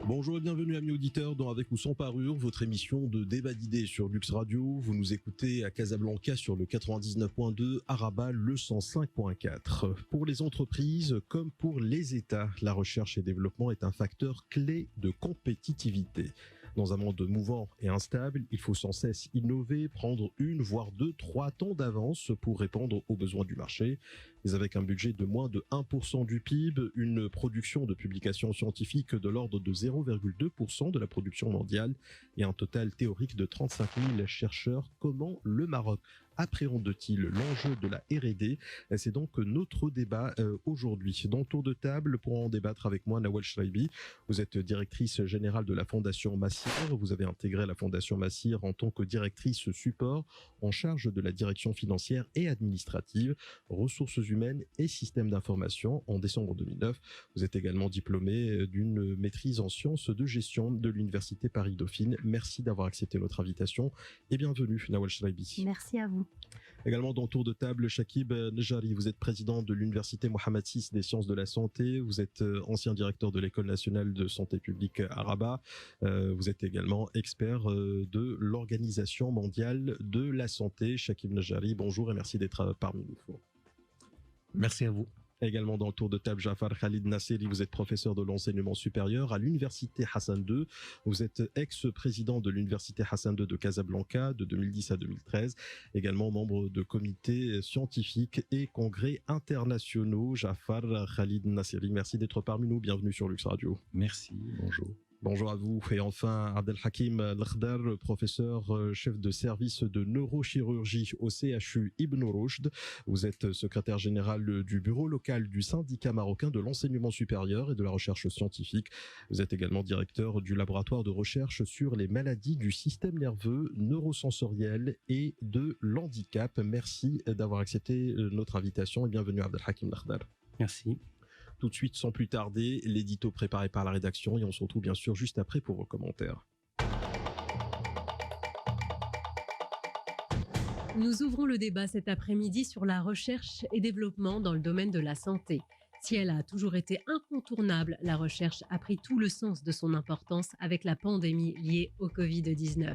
Bonjour et bienvenue amis auditeurs dans Avec ou sans parure, votre émission de débat d'idées sur Lux Radio. Vous nous écoutez à Casablanca sur le 99.2, à Rabat le 105.4. Pour les entreprises comme pour les États, la recherche et développement est un facteur clé de compétitivité. Dans un monde mouvant et instable, il faut sans cesse innover, prendre une, voire deux, 3 temps d'avance pour répondre aux besoins du marché. Mais avec un budget de moins de 1% du PIB, une production de publications scientifiques de l'ordre de 0,2% de la production mondiale et un total théorique de 35 000 chercheurs, comment le Maroc appréhende-t-il l'enjeu de la R&D? C'est donc notre débat aujourd'hui. Dans le tour de table, pour en débattre avec moi, Nawal Shraibi, vous êtes directrice générale de la Fondation Massir. Vous avez intégré la Fondation Massir en tant que directrice support en charge de la direction financière et administrative, ressources humaines et systèmes d'information en décembre 2009. Vous êtes également diplômée d'une maîtrise en sciences de gestion de l'Université Paris-Dauphine. Merci d'avoir accepté notre invitation et bienvenue, Nawal Shraibi. Merci à vous. Également dans le tour de table, Chakib Nejari, vous êtes président de l'Université Mohamed VI des sciences de la santé, vous êtes ancien directeur de l'École nationale de santé publique à Rabat, vous êtes également expert de l'Organisation mondiale de la santé. Chakib Nejari, bonjour et merci d'être parmi nous. Merci à vous. Également dans le tour de table, Jafar Khalid Nasseri, vous êtes professeur de l'enseignement supérieur à l'Université Hassan II. Vous êtes ex-président de l'Université Hassan II de Casablanca de 2010 à 2013. Également membre de comités scientifiques et congrès internationaux. Jafar Khalid Nasseri, merci d'être parmi nous. Bienvenue sur Lux Radio. Merci, bonjour. Bonjour à vous. Et enfin, Abdelhakim Lakhdar, professeur chef de service de neurochirurgie au CHU Ibn Rushd. Vous êtes secrétaire général du bureau local du syndicat marocain de l'enseignement supérieur et de la recherche scientifique. Vous êtes également directeur du laboratoire de recherche sur les maladies du système nerveux, neurosensoriel et de l'handicap. Merci d'avoir accepté notre invitation et bienvenue Abdelhakim Lakhdar. Merci. Tout de suite, sans plus tarder, l'édito préparé par la rédaction et on se retrouve bien sûr juste après pour vos commentaires. Nous ouvrons le débat cet après-midi sur la recherche et développement dans le domaine de la santé. Si elle a toujours été incontournable, la recherche a pris tout le sens de son importance avec la pandémie liée au Covid-19.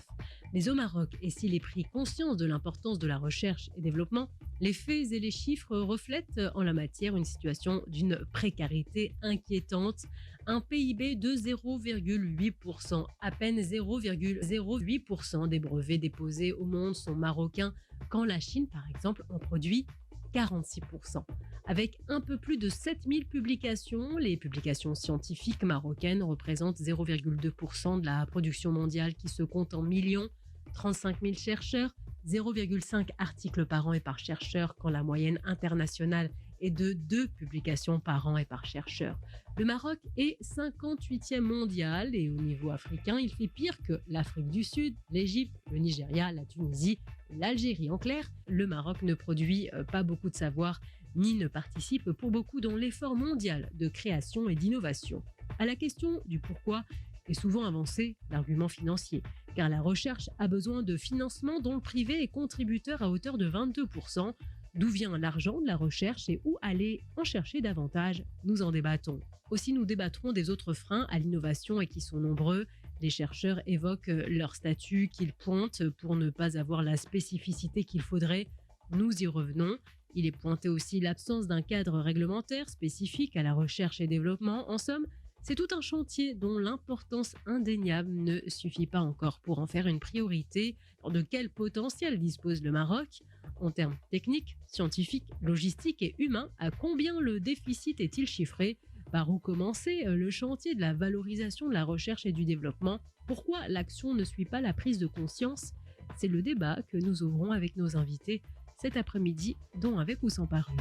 Mais au Maroc, et s'il est pris conscience de l'importance de la recherche et développement, les faits et les chiffres reflètent en la matière une situation d'une précarité inquiétante. Un PIB de 0,8%, à peine 0,08% des brevets déposés au monde sont marocains, quand la Chine, par exemple, en produit 46%. Avec un peu plus de 7000 publications, les publications scientifiques marocaines représentent 0,2% de la production mondiale qui se compte en millions, 35 000 chercheurs, 0,5 articles par an et par chercheur quand la moyenne internationale est de 2 publications par an et par chercheur. Le Maroc est 58e mondial et au niveau africain, il fait pire que l'Afrique du Sud, l'Égypte, le Nigeria, la Tunisie, l'Algérie. En clair, le Maroc ne produit pas beaucoup de savoir ni ne participe pour beaucoup dans l'effort mondial de création et d'innovation. À la question du pourquoi est souvent avancé l'argument financier, car la recherche a besoin de financement dont le privé est contributeur à hauteur de 22%. D'où vient l'argent de la recherche et où aller en chercher davantage? Nous en débattons. Aussi, nous débattrons des autres freins à l'innovation et qui sont nombreux. Les chercheurs évoquent leur statut qu'ils pointent pour ne pas avoir la spécificité qu'il faudrait. Nous y revenons. Il est pointé aussi l'absence d'un cadre réglementaire spécifique à la recherche et développement. En somme, c'est tout un chantier dont l'importance indéniable ne suffit pas encore pour en faire une priorité. De quel potentiel dispose le Maroc en termes techniques, scientifiques, logistiques et humains? À combien le déficit est-il chiffré? Par où commencer le chantier de la valorisation de la recherche et du développement? Pourquoi l'action ne suit pas la prise de conscience? C'est le débat que nous ouvrons avec nos invités cet après-midi, dont Avec ou sans parure.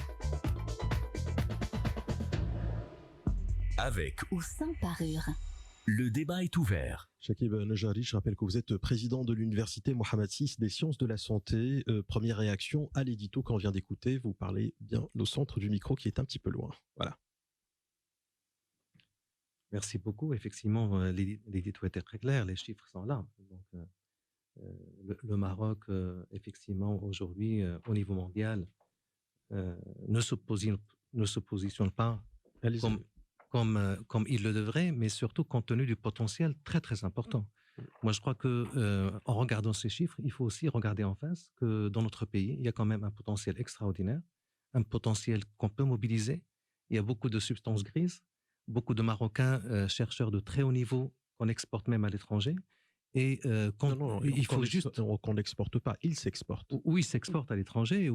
Avec ou sans parure. Le débat est ouvert. Chakib Nejari, je rappelle que vous êtes président de l'Université Mohamed VI des sciences de la santé. Première réaction à l'édito qu'on vient d'écouter, vous parlez bien au centre du micro qui est un petit peu loin. Voilà. Merci beaucoup. Effectivement, l'édito était très clair, les chiffres sont là. Donc, le Maroc, effectivement, aujourd'hui, au niveau mondial, ne se positionne pas comme il le devrait, mais surtout compte tenu du potentiel très, très important. Moi, je crois que en regardant ces chiffres, il faut aussi regarder en face que dans notre pays, il y a quand même un potentiel extraordinaire, un potentiel qu'on peut mobiliser. Il y a beaucoup de substances grises, beaucoup de Marocains chercheurs de très haut niveau qu'on exporte même à l'étranger. Et il faut juste qu'on n'exporte pas, il s'exporte. Ou il s'exporte à l'étranger,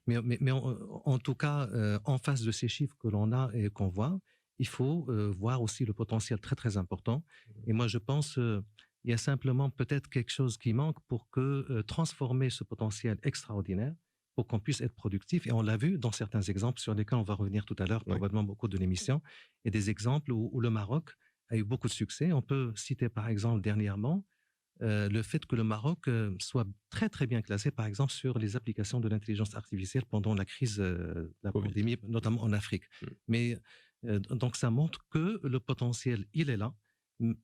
mais en tout cas, en face de ces chiffres que l'on a et qu'on voit, il faut voir aussi le potentiel très très important. Et moi, je pense il y a simplement peut-être quelque chose qui manque pour que transformer ce potentiel extraordinaire, pour qu'on puisse être productif. Et on l'a vu dans certains exemples sur lesquels on va revenir tout à l'heure, probablement beaucoup de l'émission, et des exemples où le Maroc a eu beaucoup de succès. On peut citer par exemple dernièrement le fait que le Maroc soit très très bien classé, par exemple, sur les applications de l'intelligence artificielle pendant la crise de la pandémie, notamment en Afrique. Mais donc ça montre que le potentiel, il est là,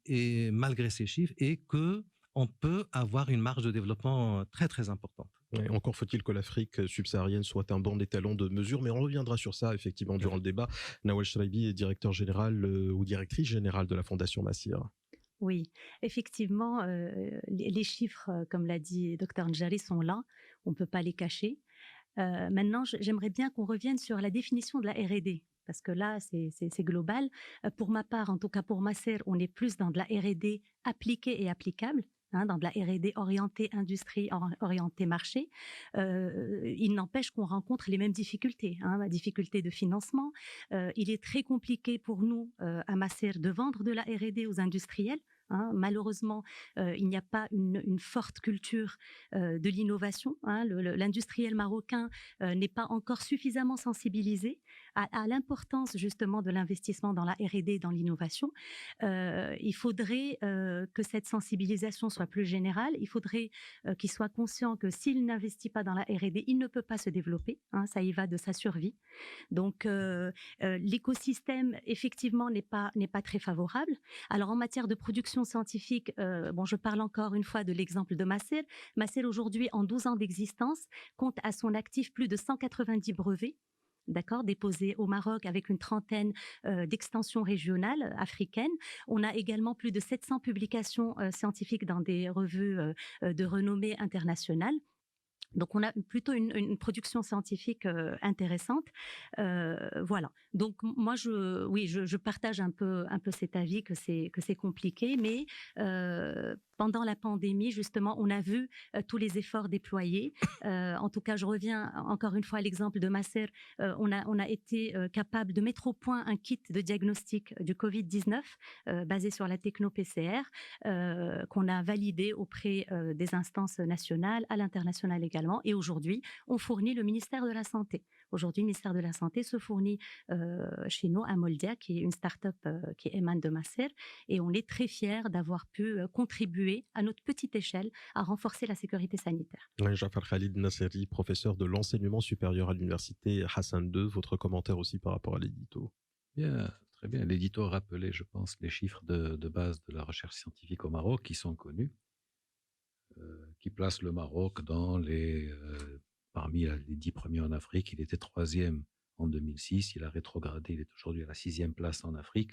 et malgré ces chiffres, et que on peut avoir une marge de développement très très importante. Ouais, encore faut-il que l'Afrique subsaharienne soit un bon étalon de mesure, mais on reviendra sur ça effectivement durant le débat. Nawal Shraibi est directeur général ou directrice générale de la Fondation Massir. Oui, effectivement, les chiffres, comme l'a dit Dr Njari, sont là, on ne peut pas les cacher. Maintenant, j'aimerais bien qu'on revienne sur la définition de la R&D, parce que là, c'est global. Pour ma part, en tout cas pour Massir, on est plus dans de la R&D appliquée et applicable. Dans de la R&D orientée industrie, orientée marché. Il n'empêche qu'on rencontre les mêmes difficultés, difficultés de financement. Il est très compliqué pour nous, à Massir, de vendre de la R&D aux industriels. Malheureusement, il n'y a pas une forte culture de l'innovation. L'industriel marocain n'est pas encore suffisamment sensibilisé à l'importance justement de l'investissement dans la R&D, dans l'innovation. Il faudrait que cette sensibilisation soit plus générale. Il faudrait qu'il soit conscient que s'il n'investit pas dans la R&D, il ne peut pas se développer. Ça y va de sa survie. Donc, l'écosystème, effectivement, n'est pas très favorable. Alors, en matière de production scientifique, je parle encore une fois de l'exemple de Massir. Massir, aujourd'hui, en 12 ans d'existence, compte à son actif plus de 190 brevets, déposés au Maroc avec une trentaine d'extensions régionales africaines. On a également plus de 700 publications scientifiques dans des revues de renommée internationale. Donc, on a plutôt une production scientifique intéressante. Voilà. Donc, moi, je partage un peu cet avis que c'est compliqué, mais pendant la pandémie, justement, on a vu tous les efforts déployés. En tout cas, je reviens encore une fois à l'exemple de Massir. On a été capable de mettre au point un kit de diagnostic du Covid-19 basé sur la techno-PCR qu'on a validé auprès des instances nationales, à l'international également. Et aujourd'hui, on fournit le ministère de la Santé. Aujourd'hui, le ministère de la Santé se fournit chez nous à Moldia, qui est une start-up qui émane de Massir. Et on est très fiers d'avoir pu contribuer à notre petite échelle à renforcer la sécurité sanitaire. Jafar Khalid Nasseri, professeur de l'enseignement supérieur à l'université Hassan II. Votre commentaire aussi par rapport à l'édito? Bien, très bien. L'édito rappelait, je pense, les chiffres de base de la recherche scientifique au Maroc qui sont connus. Qui place le Maroc dans parmi les 10 premiers en Afrique. Il était 3e en 2006, il a rétrogradé, il est aujourd'hui à la 6e place en Afrique.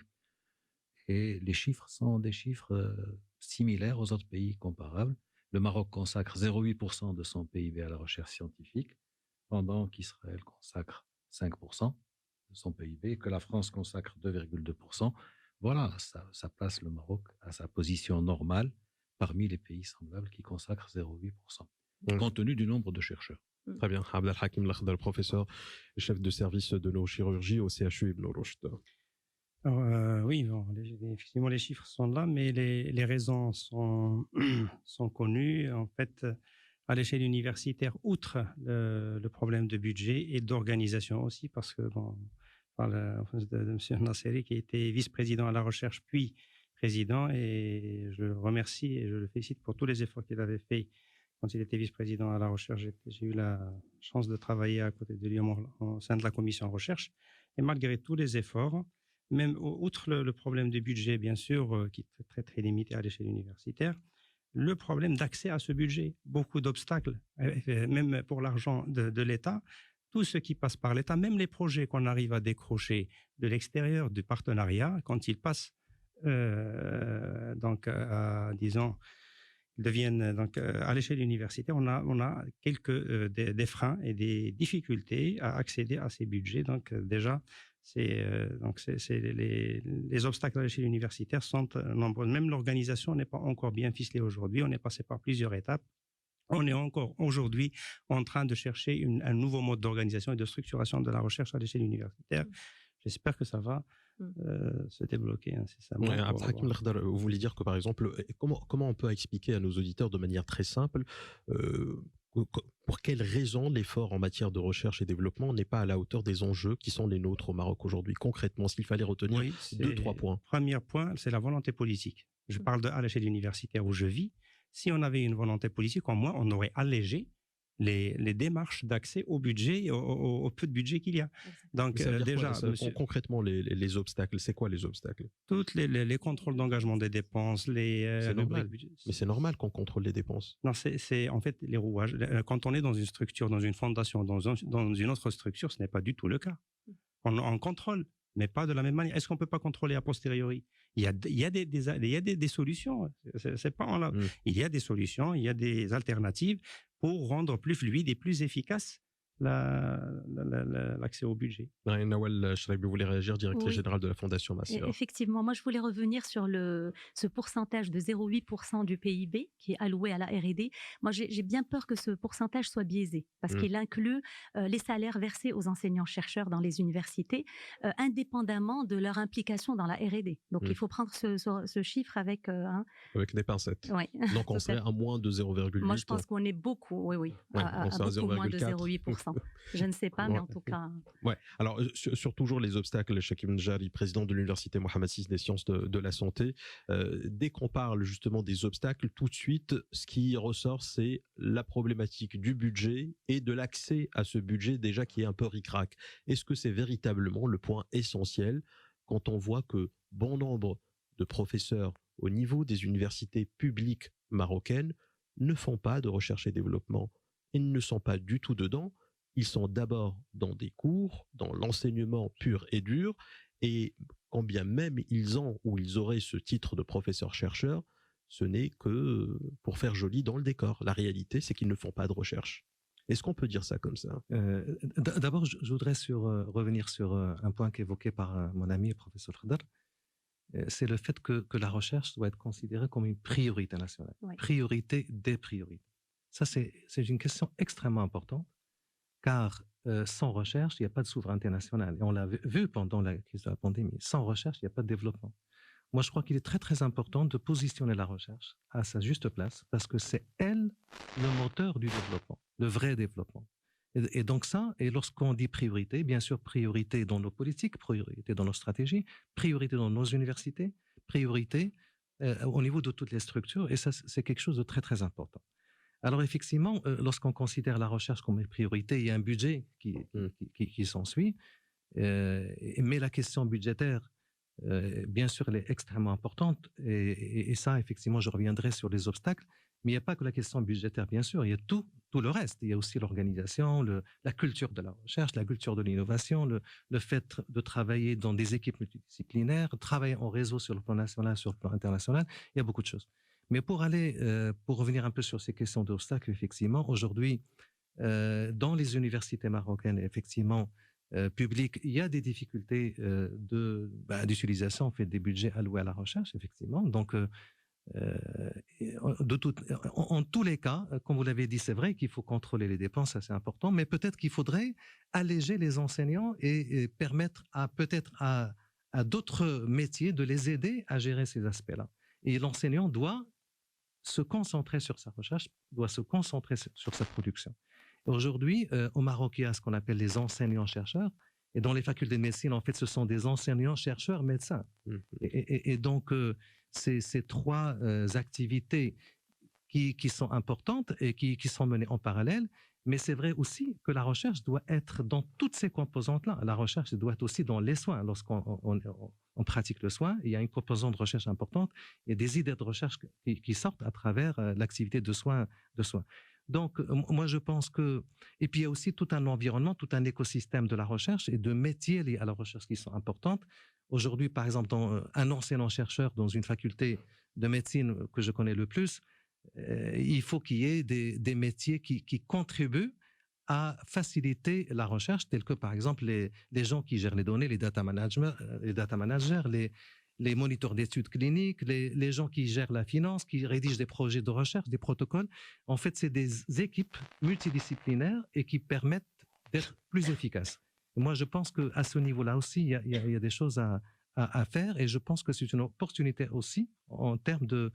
Et les chiffres sont des chiffres similaires aux autres pays comparables. Le Maroc consacre 0,8% de son PIB à la recherche scientifique, pendant qu'Israël consacre 5% de son PIB, et que la France consacre 2,2%. Voilà, ça place le Maroc à sa position normale parmi les pays semblables qui consacrent 0,8%, compte tenu du nombre de chercheurs. Très bien. Abdelhakim Lakhdar, professeur, chef de service de neurochirurgie au CHU Ibn Rushd. Alors, oui, effectivement, les chiffres sont là, mais les raisons sont connues. En fait, à l'échelle universitaire, outre le problème de budget et d'organisation aussi, parce que, par de M. Nasseri, qui était vice-président à la recherche, puis président, et je le remercie et je le félicite pour tous les efforts qu'il avait fait quand il était vice-président à la recherche. J'ai eu la chance de travailler à côté de lui au sein de la commission recherche, et malgré tous les efforts, même outre le problème de budget, bien sûr, qui est très, très limité à l'échelle universitaire, le problème d'accès à ce budget, beaucoup d'obstacles, même pour l'argent de l'État. tout ce qui passe par l'État, même les projets qu'on arrive à décrocher de l'extérieur du partenariat, quand ils passent disons, ils deviennent donc à l'échelle universitaire, on a quelques des freins et des difficultés à accéder à ces budgets. Donc déjà, les obstacles à l'échelle universitaire sont nombreux. Même l'organisation n'est pas encore bien ficelée aujourd'hui. On est passé par plusieurs étapes. On est encore aujourd'hui en train de chercher un nouveau mode d'organisation et de structuration de la recherche à l'échelle universitaire. J'espère que ça va se débloquer incessamment. Ouais, après, Hakim Lakhdar, vous voulez dire que, par exemple, comment on peut expliquer à nos auditeurs de manière très simple pour quelles raisons l'effort en matière de recherche et développement n'est pas à la hauteur des enjeux qui sont les nôtres au Maroc aujourd'hui? Concrètement, s'il fallait retenir 2-3 points. Premier point, c'est la volonté politique. Je parle à l'échelle universitaire où je vis. Si on avait une volonté politique, au moins, on aurait allégé les démarches d'accès au budget, au peu de budget qu'il y a. Donc déjà, concrètement, les obstacles, c'est quoi les obstacles? Toutes les contrôles d'engagement des dépenses, c'est normal. Mais c'est normal qu'on contrôle les dépenses. Non, c'est en fait les rouages. Quand on est dans une structure, dans une fondation, dans une autre structure, ce n'est pas du tout le cas. On contrôle, mais pas de la même manière. Est-ce qu'on peut pas contrôler a posteriori? Il y a des solutions. C'est pas il y a des solutions, il y a des alternatives pour rendre plus fluide et plus efficace l'accès au budget. Nawal Chraibi, vous voulez réagir, directrice générale de la Fondation Massir. Effectivement, moi je voulais revenir sur ce pourcentage de 0,8% du PIB qui est alloué à la R&D. Moi j'ai bien peur que ce pourcentage soit biaisé parce qu'il inclut les salaires versés aux enseignants-chercheurs dans les universités indépendamment de leur implication dans la R&D. Donc il faut prendre ce chiffre avec des pincettes. Ouais. Donc on serait à moins de 0,8. Moi je pense qu'on est beaucoup, à beaucoup moins de 0,8%. Je ne sais pas, mais en tout cas... Ouais. Alors, sur toujours les obstacles, Chakim Njari, président de l'Université Mohammed VI des sciences de la santé, dès qu'on parle justement des obstacles, tout de suite, ce qui ressort, c'est la problématique du budget et de l'accès à ce budget déjà qui est un peu ric-rac. Est-ce que c'est véritablement le point essentiel quand on voit que bon nombre de professeurs au niveau des universités publiques marocaines ne font pas de recherche et développement et ne sont pas du tout dedans? Ils sont d'abord dans des cours, dans l'enseignement pur et dur, et quand bien même ils ont ou ils auraient ce titre de professeur-chercheur, ce n'est que pour faire joli dans le décor. La réalité, c'est qu'ils ne font pas de recherche. Est-ce qu'on peut dire ça comme ça? D'abord, je voudrais revenir sur un point qu'évoqué par mon ami, le professeur Khadr. C'est le fait que la recherche doit être considérée comme une priorité nationale. Oui. Priorité des priorités. Ça, c'est une question extrêmement importante. Car sans recherche, il n'y a pas de souveraineté nationale. Et on l'a vu pendant la crise de la pandémie. Sans recherche, il n'y a pas de développement. Moi, je crois qu'il est très, très important de positionner la recherche à sa juste place parce que c'est elle le moteur du développement, le vrai développement. Et donc ça, et lorsqu'on dit priorité, bien sûr, priorité dans nos politiques, priorité dans nos stratégies, priorité dans nos universités, priorité au niveau de toutes les structures. Et ça, c'est quelque chose de très, très important. Alors effectivement, lorsqu'on considère la recherche comme une priorité, il y a un budget qui s'ensuit, mais la question budgétaire, bien sûr, elle est extrêmement importante, et ça, effectivement, je reviendrai sur les obstacles, mais il n'y a pas que la question budgétaire, bien sûr, il y a tout le reste. Il y a aussi l'organisation, la culture de la recherche, la culture de l'innovation, le fait de travailler dans des équipes multidisciplinaires, travailler en réseau sur le plan national, sur le plan international, il y a beaucoup de choses. Mais pour revenir un peu sur ces questions d'obstacles, effectivement, aujourd'hui, dans les universités marocaines, effectivement, publiques, il y a des difficultés d'utilisation, en fait, des budgets alloués à la recherche, effectivement. Donc, en tous les cas, comme vous l'avez dit, c'est vrai qu'il faut contrôler les dépenses, ça c'est important, mais peut-être qu'il faudrait alléger les enseignants et permettre peut-être à d'autres métiers de les aider à gérer ces aspects-là. Et l'enseignant doit se concentrer sur sa recherche, doit se concentrer sur sa production. Aujourd'hui, au Maroc, il y a ce qu'on appelle les enseignants-chercheurs, et dans les facultés de médecine, en fait, ce sont des enseignants-chercheurs médecins. Et donc, ces trois activités qui sont importantes et qui sont menées en parallèle, mais c'est vrai aussi que la recherche doit être dans toutes ces composantes-là. La recherche doit être aussi dans les soins. Lorsqu'on pratique le soin, il y a une composante de recherche importante et des idées de recherche qui sortent à travers l'activité de soins. Donc, moi, je pense que... Et puis, il y a aussi tout un environnement, tout un écosystème de la recherche et de métiers liés à la recherche qui sont importantes. Aujourd'hui, par exemple, un enseignant-chercheur dans une faculté de médecine que je connais le plus, il faut qu'il y ait des métiers qui contribuent à faciliter la recherche, tels que, par exemple, les gens qui gèrent les données, les data managers, les moniteurs d'études cliniques, les gens qui gèrent la finance, qui rédigent des projets de recherche, des protocoles. En fait, c'est des équipes multidisciplinaires et qui permettent d'être plus efficaces. Moi, je pense qu'à ce niveau-là aussi, il y a des choses à faire et je pense que c'est une opportunité aussi en termes de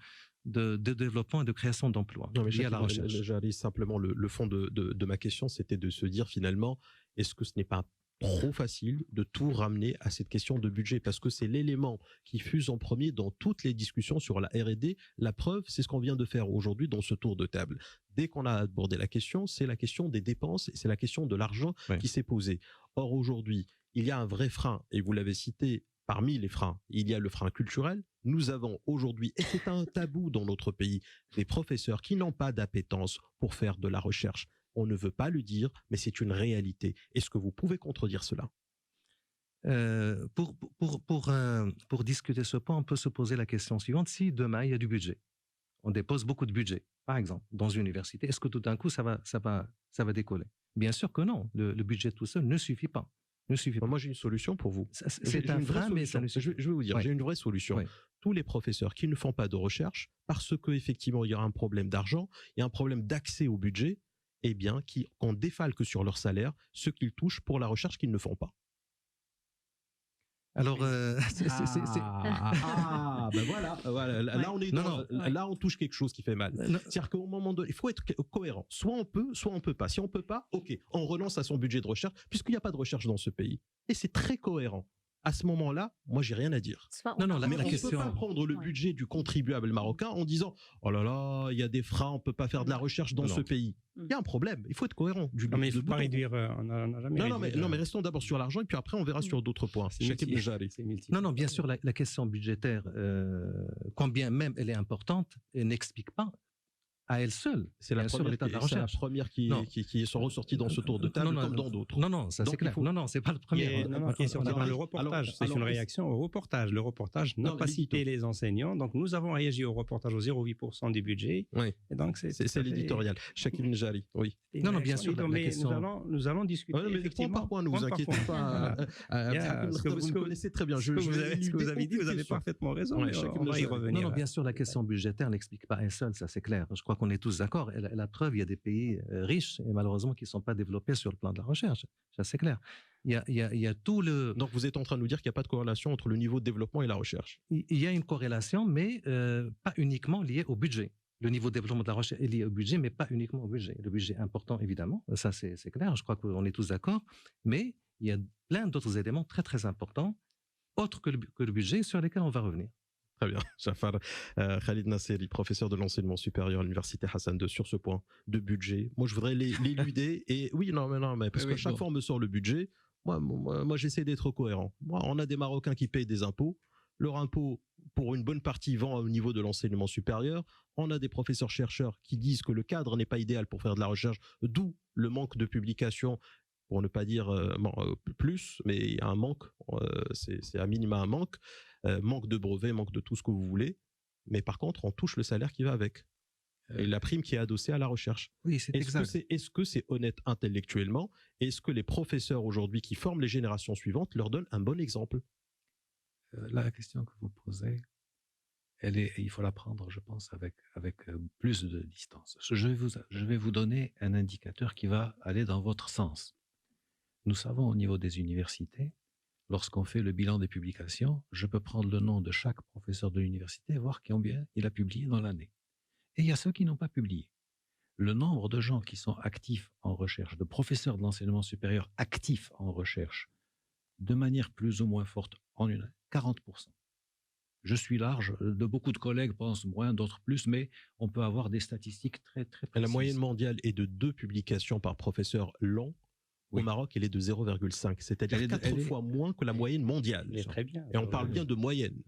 développement et de création d'emplois liés à la recherche. J'arrive simplement, le fond de ma question, c'était de se dire finalement, est-ce que ce n'est pas trop facile de tout ramener à cette question de budget, parce que c'est l'élément qui fuse en premier dans toutes les discussions sur la R&D. La preuve, c'est ce qu'on vient de faire aujourd'hui dans ce tour de table. Dès qu'on a abordé la question, c'est la question des dépenses et c'est la question de l'argent qui s'est posée. Or, aujourd'hui, il y a un vrai frein, et vous l'avez cité, parmi les freins, il y a le frein culturel. Nous avons aujourd'hui, et c'est un tabou dans notre pays, des professeurs qui n'ont pas d'appétence pour faire de la recherche. On ne veut pas le dire, mais c'est une réalité. Est-ce que vous pouvez contredire cela? Pour discuter ce point, on peut se poser la question suivante. Si demain, il y a du budget, on dépose beaucoup de budget, par exemple, dans une université, est-ce que tout d'un coup, ça va décoller? Bien sûr que non. Le budget tout seul ne suffit pas. Moi, j'ai une solution pour vous. C'est un frein, mais ça ne suffit pas. Je vais vous dire, j'ai une vraie solution. Oui. Tous les professeurs qui ne font pas de recherche, parce qu'effectivement, il y aura un problème d'argent, il y a un problème d'accès au budget, eh bien, qu'on défalque sur leur salaire ce qu'ils touchent pour la recherche qu'ils ne font pas. Alors, ben voilà. Là, on est là, on touche quelque chose qui fait mal. C'est-à-dire qu'au moment donné, il faut être cohérent. Soit on peut pas. Si on peut pas, ok, on renonce à son budget de recherche, puisqu'il n'y a pas de recherche dans ce pays. Et c'est très cohérent. À ce moment-là, moi, j'ai rien à dire. Mais on ne peut pas prendre le budget du contribuable marocain en disant « Oh là là, il y a des freins, on ne peut pas faire de la recherche dans ce pays. » Il y a un problème, il faut être cohérent. Non, mais il ne faut pas réduire, on n'a jamais non, mais restons d'abord sur l'argent et puis après, on verra sur d'autres points. Non, bien sûr, la question budgétaire, combien même elle est importante, n'explique pas à elle seule. C'est la première qui sont ressorties dans ce tour de table comme dans d'autres. Non, ça c'est clair. Non, c'est pas le premier. Qui est sorti dans le reportage. C'est une réaction au reportage. Le reportage n'a pas cité les enseignants. Donc, nous avons réagi au reportage aux 0,8% du budget. Oui. Et donc, c'est l'éditorial. Chacune Jari, oui. Non, bien sûr. Nous allons discuter. Point par point, ne vous inquiétez pas. Vous me connaissez très bien. Ce que vous avez dit, vous avez parfaitement raison. On va y revenir. Non, bien sûr, la question budgétaire n'explique pas elle seule, ça c'est clair. Je crois qu'on est tous d'accord. La preuve, il y a des pays riches et malheureusement qui ne sont pas développés sur le plan de la recherche. Ça, c'est clair. Il y a tout le... Donc, vous êtes en train de nous dire qu'il n'y a pas de corrélation entre le niveau de développement et la recherche? Il y a une corrélation, mais pas uniquement liée au budget. Le niveau de développement de la recherche est lié au budget, mais pas uniquement au budget. Le budget est important, évidemment. Ça, c'est clair. Je crois qu'on est tous d'accord. Mais il y a plein d'autres éléments très, très importants, autres que le budget, sur lesquels on va revenir. Très bien. Jafar Khalid Nasseri, professeur de l'enseignement supérieur à l'université Hassan II, sur ce point de budget. Moi, je voudrais l'éluder. Et oui, mais parce qu'à chaque fois, on me sort le budget. Moi, j'essaie d'être cohérent. On a des Marocains qui payent des impôts. Leur impôt, pour une bonne partie, vend au niveau de l'enseignement supérieur. On a des professeurs-chercheurs qui disent que le cadre n'est pas idéal pour faire de la recherche, d'où le manque de publications, pour ne pas dire plus, mais il y a un manque, c'est à minima un manque. Manque de brevets, manque de tout ce que vous voulez, mais par contre, on touche le salaire qui va avec. Et la prime qui est adossée à la recherche. Oui, c'est exact. Est-ce que c'est honnête intellectuellement? Est-ce que les professeurs aujourd'hui qui forment les générations suivantes leur donnent un bon exemple? La question que vous posez, il faut la prendre, je pense, avec plus de distance. Je vais vous donner un indicateur qui va aller dans votre sens. Nous savons au niveau des universités, lorsqu'on fait le bilan des publications, je peux prendre le nom de chaque professeur de l'université et voir combien il a publié dans l'année. Et il y a ceux qui n'ont pas publié. Le nombre de gens qui sont actifs en recherche, de professeurs de l'enseignement supérieur actifs en recherche, de manière plus ou moins forte, en une année, 40%. Je suis large, beaucoup de collègues pensent moins, d'autres plus, mais on peut avoir des statistiques très, très précises. La moyenne mondiale est de 2 publications par professeur l'an. Au Maroc, elle est de 0,5, c'est-à-dire 4 fois moins que la moyenne mondiale. Très bien. Et on parle bien de moyenne.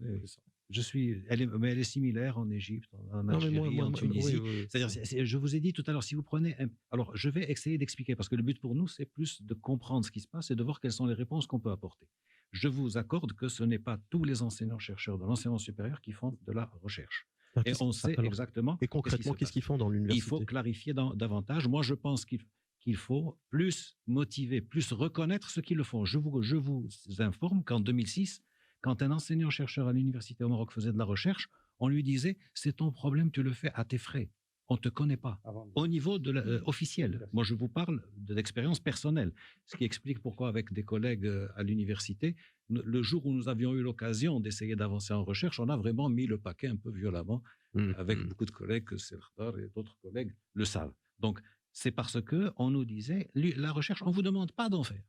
mais elle est similaire en Égypte, en Non, mais Algérie, en Tunisie. oui. C'est-à-dire, je vous ai dit tout à l'heure, si vous prenez alors, je vais essayer d'expliquer, parce que le but pour nous, c'est plus de comprendre ce qui se passe et de voir quelles sont les réponses qu'on peut apporter. Je vous accorde que ce n'est pas tous les enseignants-chercheurs de l'enseignement supérieur qui font de la recherche. Ah, Et on sait exactement. Et concrètement, qu'est-ce qu'ils font dans l'université? Il faut clarifier davantage. Moi, je pense qu'il faut plus motiver, plus reconnaître ceux qui le font. Je vous informe qu'en 2006, quand un enseignant-chercheur à l'université au Maroc faisait de la recherche, on lui disait « c'est ton problème, tu le fais à tes frais. On ne te connaît pas ». Au niveau officiel, moi je vous parle de l'expérience personnelle, ce qui explique pourquoi avec des collègues à l'université, le jour où nous avions eu l'occasion d'essayer d'avancer en recherche, on a vraiment mis le paquet un peu violemment, avec beaucoup de collègues, que Serdar et d'autres collègues le savent. Donc c'est parce qu'on nous disait « la recherche, on ne vous demande pas d'en faire ».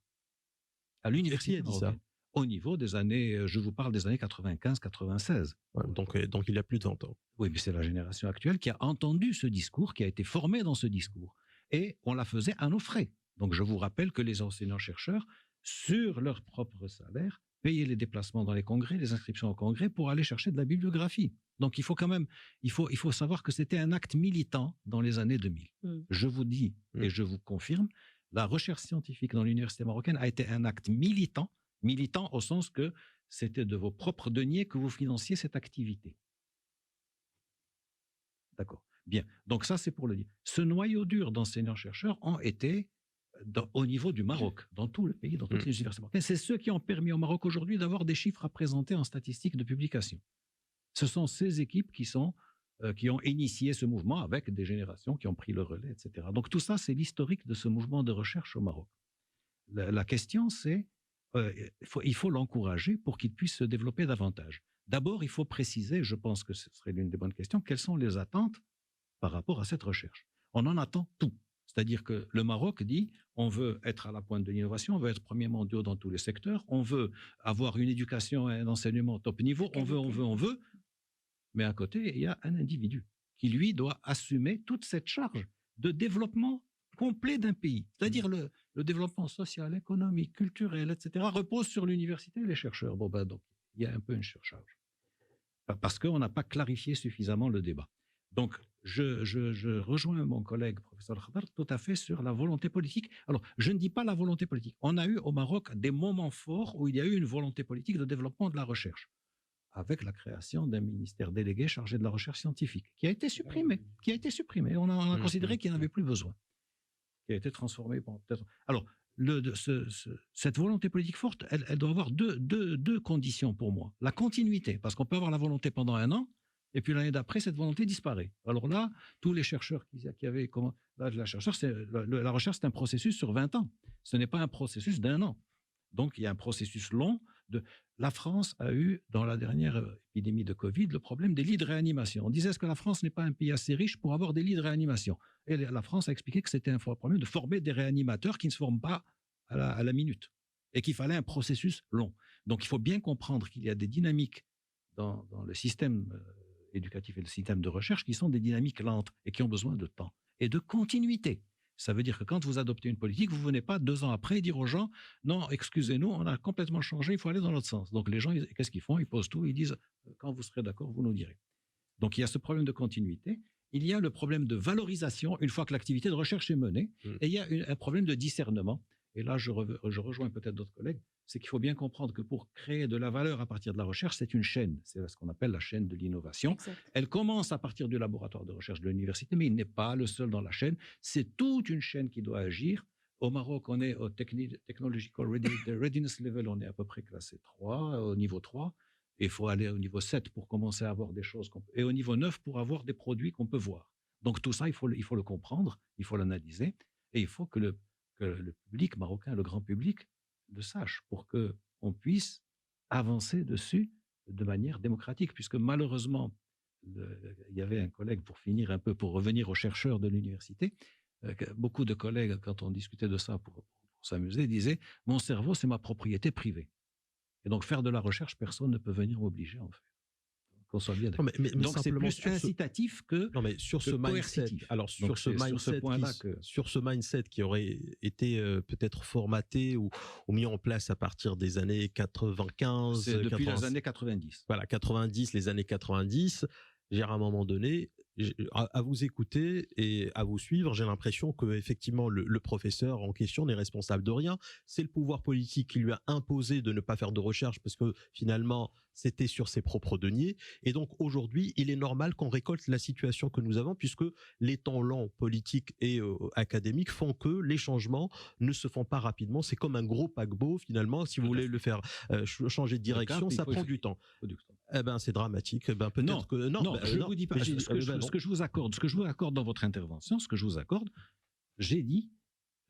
À l'université, Qui a dit ça? Au niveau des années, je vous parle des années 95-96. Ouais, donc il y a plus de 20 ans. Oui, mais c'est la génération actuelle qui a entendu ce discours, qui a été formée dans ce discours. Et on la faisait à nos frais. Donc je vous rappelle que les enseignants-chercheurs, sur leur propre salaire, payaient les déplacements dans les congrès, les inscriptions au congrès pour aller chercher de la bibliographie. Donc il faut quand même, il faut savoir que c'était un acte militant dans les années 2000. Je vous dis et je vous confirme, la recherche scientifique dans l'université marocaine a été un acte militant au sens que c'était de vos propres deniers que vous financiez cette activité. D'accord. Bien. Donc ça, c'est pour le dire. Ce noyau dur d'enseignants-chercheurs ont été au niveau du Maroc, dans tout le pays, dans toutes les universités marocaines. C'est ceux qui ont permis au Maroc aujourd'hui d'avoir des chiffres à présenter en statistiques de publication. Ce sont ces équipes qui ont initié ce mouvement avec des générations qui ont pris le relais, etc. Donc tout ça, c'est l'historique de ce mouvement de recherche au Maroc. La question, c'est il faut l'encourager pour qu'il puisse se développer davantage. D'abord, il faut préciser, je pense que ce serait l'une des bonnes questions, quelles sont les attentes par rapport à cette recherche. On en attend tout. C'est-à-dire que le Maroc dit, on veut être à la pointe de l'innovation, on veut être premier mondial dans tous les secteurs, on veut avoir une éducation et un enseignement top niveau, on veut. Mais à côté, il y a un individu qui, lui, doit assumer toute cette charge de développement complet d'un pays. C'est-à-dire le développement social, économique, culturel, etc., repose sur l'université et les chercheurs. Bon, donc, il y a un peu une surcharge. Parce qu'on n'a pas clarifié suffisamment le débat. Donc, je rejoins mon collègue, professeur Khadar, tout à fait sur la volonté politique. Alors, je ne dis pas la volonté politique. On a eu au Maroc des moments forts où il y a eu une volonté politique de développement de la recherche, avec la création d'un ministère délégué chargé de la recherche scientifique, qui a été supprimé. On a considéré qu'il n'y en avait plus besoin, qui a été transformé peut-être. Alors, cette volonté politique forte, elle doit avoir deux conditions pour moi. La continuité, parce qu'on peut avoir la volonté pendant un an, et puis l'année d'après, cette volonté disparaît. Alors là, tous les chercheurs qui avaient... la recherche, c'est un processus sur 20 ans. Ce n'est pas un processus d'un an. Donc, il y a un processus long. La France a eu, dans la dernière épidémie de Covid, le problème des lits de réanimation. On disait, est-ce que la France n'est pas un pays assez riche pour avoir des lits de réanimation? Et la France a expliqué que c'était un problème de former des réanimateurs qui ne se forment pas à la minute et qu'il fallait un processus long. Donc, il faut bien comprendre qu'il y a des dynamiques dans le système éducatif et le système de recherche qui sont des dynamiques lentes et qui ont besoin de temps et de continuité. Ça veut dire que quand vous adoptez une politique, vous ne venez pas 2 ans après dire aux gens « Non, excusez-nous, on a complètement changé, il faut aller dans l'autre sens ». Donc les gens, qu'est-ce qu'ils font? Ils posent tout, ils disent « Quand vous serez d'accord, vous nous direz ». Donc il y a ce problème de continuité. Il y a le problème de valorisation une fois que l'activité de recherche est menée. Et il y a un problème de discernement. Et là, je rejoins peut-être d'autres collègues, c'est qu'il faut bien comprendre que pour créer de la valeur à partir de la recherche, c'est une chaîne. C'est ce qu'on appelle la chaîne de l'innovation. Elle commence à partir du laboratoire de recherche de l'université, mais il n'est pas le seul dans la chaîne. C'est toute une chaîne qui doit agir. Au Maroc, on est au Technological Readiness Level, on est à peu près classé 3, au niveau 3. Et il faut aller au niveau 7 pour commencer à avoir des choses, et au niveau 9 pour avoir des produits qu'on peut voir. Donc tout ça, il faut le comprendre, il faut l'analyser, et il faut que le public marocain, le grand public, le sache pour qu'on puisse avancer dessus de manière démocratique, puisque malheureusement, il y avait un collègue, pour finir un peu, pour revenir aux chercheurs de l'université, beaucoup de collègues, quand on discutait de ça pour s'amuser, disaient « Mon cerveau, c'est ma propriété privée. » Et donc, faire de la recherche, personne ne peut venir m'obliger à en faire. qu'on soit bien Non, d'accord. mais Donc c'est simplement plus sur ce- incitatif que Non, mais sur que ce mindset, coercitif. alors Donc, c'est sur ce point-là que- sur ce mindset qui aurait été peut-être formaté ou mis en place à partir des années 95, c'est depuis 80, les années 90. voilà, 90, les années 90, à un moment donné, à vous écouter et à vous suivre, j'ai l'impression que effectivement le professeur en question n'est responsable de rien. C'est le pouvoir politique qui lui a imposé de ne pas faire de recherche parce que finalement c'était sur ses propres deniers. Et donc aujourd'hui, il est normal qu'on récolte la situation que nous avons puisque les temps lents politiques et académiques font que les changements ne se font pas rapidement. C'est comme un gros paquebot finalement. Si vous voulez le faire changer de direction, ça prend du temps. Eh ben c'est dramatique. Eh ben peut-être Non, que non, je ne vous dis pas. mais Ce que je vous accorde dans votre intervention, ce que je vous accorde, j'ai dit,